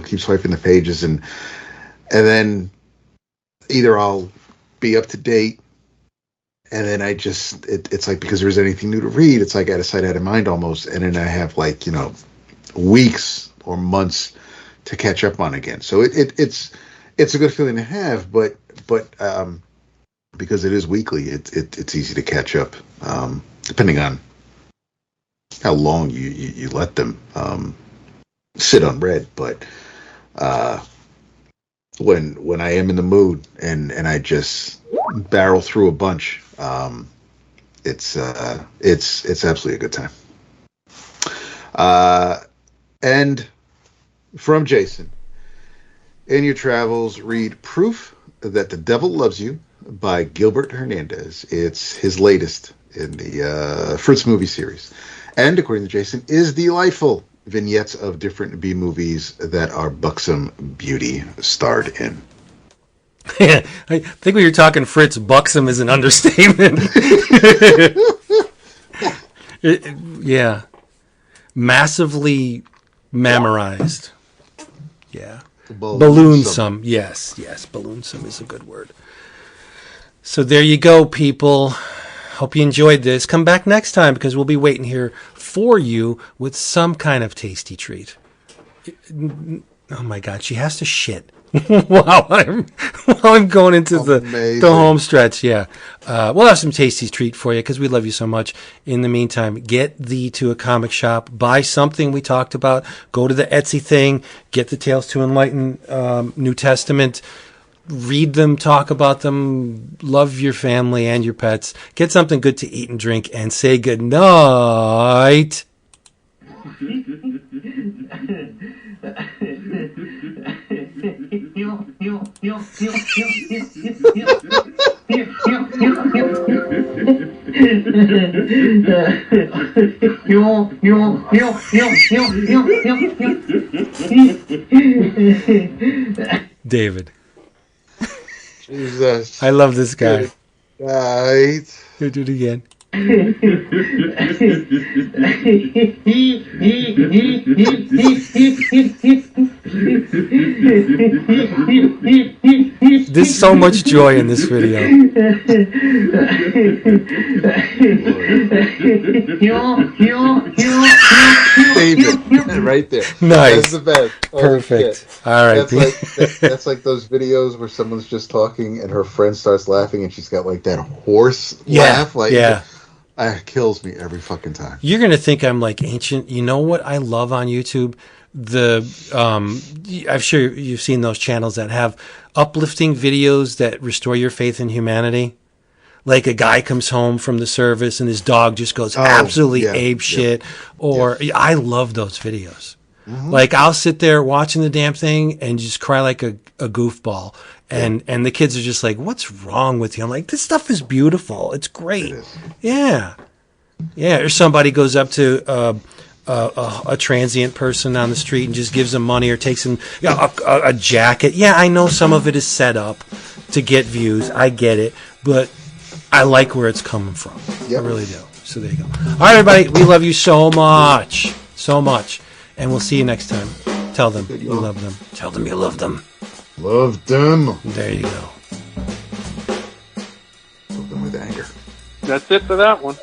S4: keep swiping the pages, and then either I'll be up to date, and then it's like, because there's anything new to read, it's like out of sight, out of mind almost, and then I have like, weeks or months to catch up on again. So it's a good feeling to have, but because it is weekly, it's easy to catch up, depending on how long you let them sit unread. But when I am in the mood and I just barrel through a bunch, it's absolutely a good time. And from Jason, in your travels, read Proof That the Devil Loves You by Gilbert Hernandez. It's his latest in the Fritz movie series, and according to Jason, is delightful. Vignettes of different B movies that our buxom beauty starred in.
S2: Yeah, I think when you're talking Fritz, buxom is an understatement. Yeah. Massively memorized. Yeah. Balloonsome. Yes, balloonsome is a good word. So there you go, people. Hope you enjoyed this. Come back next time, because we'll be waiting here for you with some kind of tasty treat. Oh my God, she has to shit while I'm going into the home stretch. Yeah, we'll have some tasty treat for you, because we love you so much. In the meantime, get thee to a comic shop, buy something we talked about, go to the Etsy thing, get the Tales to Enlighten New Testament, read them, talk about them, love your family and your pets, get something good to eat and drink, and say good night. David.
S4: Jesus.
S2: I love this guy.
S4: Right.
S2: Do it again. There's so much joy in this video.
S4: David, right there.
S2: Nice.
S4: That's the best.
S2: Perfect. All right.
S4: That's like those videos where someone's just talking and her friend starts laughing and she's got like that hoarse laugh. Like,
S2: yeah.
S4: It kills me every fucking time.
S2: You're gonna think I'm like ancient. You know what I love on YouTube? I'm sure you've seen those channels that have uplifting videos that restore your faith in humanity. Like a guy comes home from the service and his dog just goes absolutely ape shit. Or I love those videos. Mm-hmm. Like I'll sit there watching the damn thing and just cry like a goofball. And the kids are just like, "What's wrong with you?" I'm like, "This stuff is beautiful. It's great." Yeah. Or somebody goes up to a transient person on the street and just gives them money, or takes them a jacket. Yeah, I know some of it is set up to get views. I get it, but I like where it's coming from. Yep. I really do. So there you go. All right, everybody, we love you so much, and we'll see you next time. Tell them you love them. Tell them you love them.
S4: Love them.
S2: There you go.
S4: Love them with anger.
S5: That's it for that one.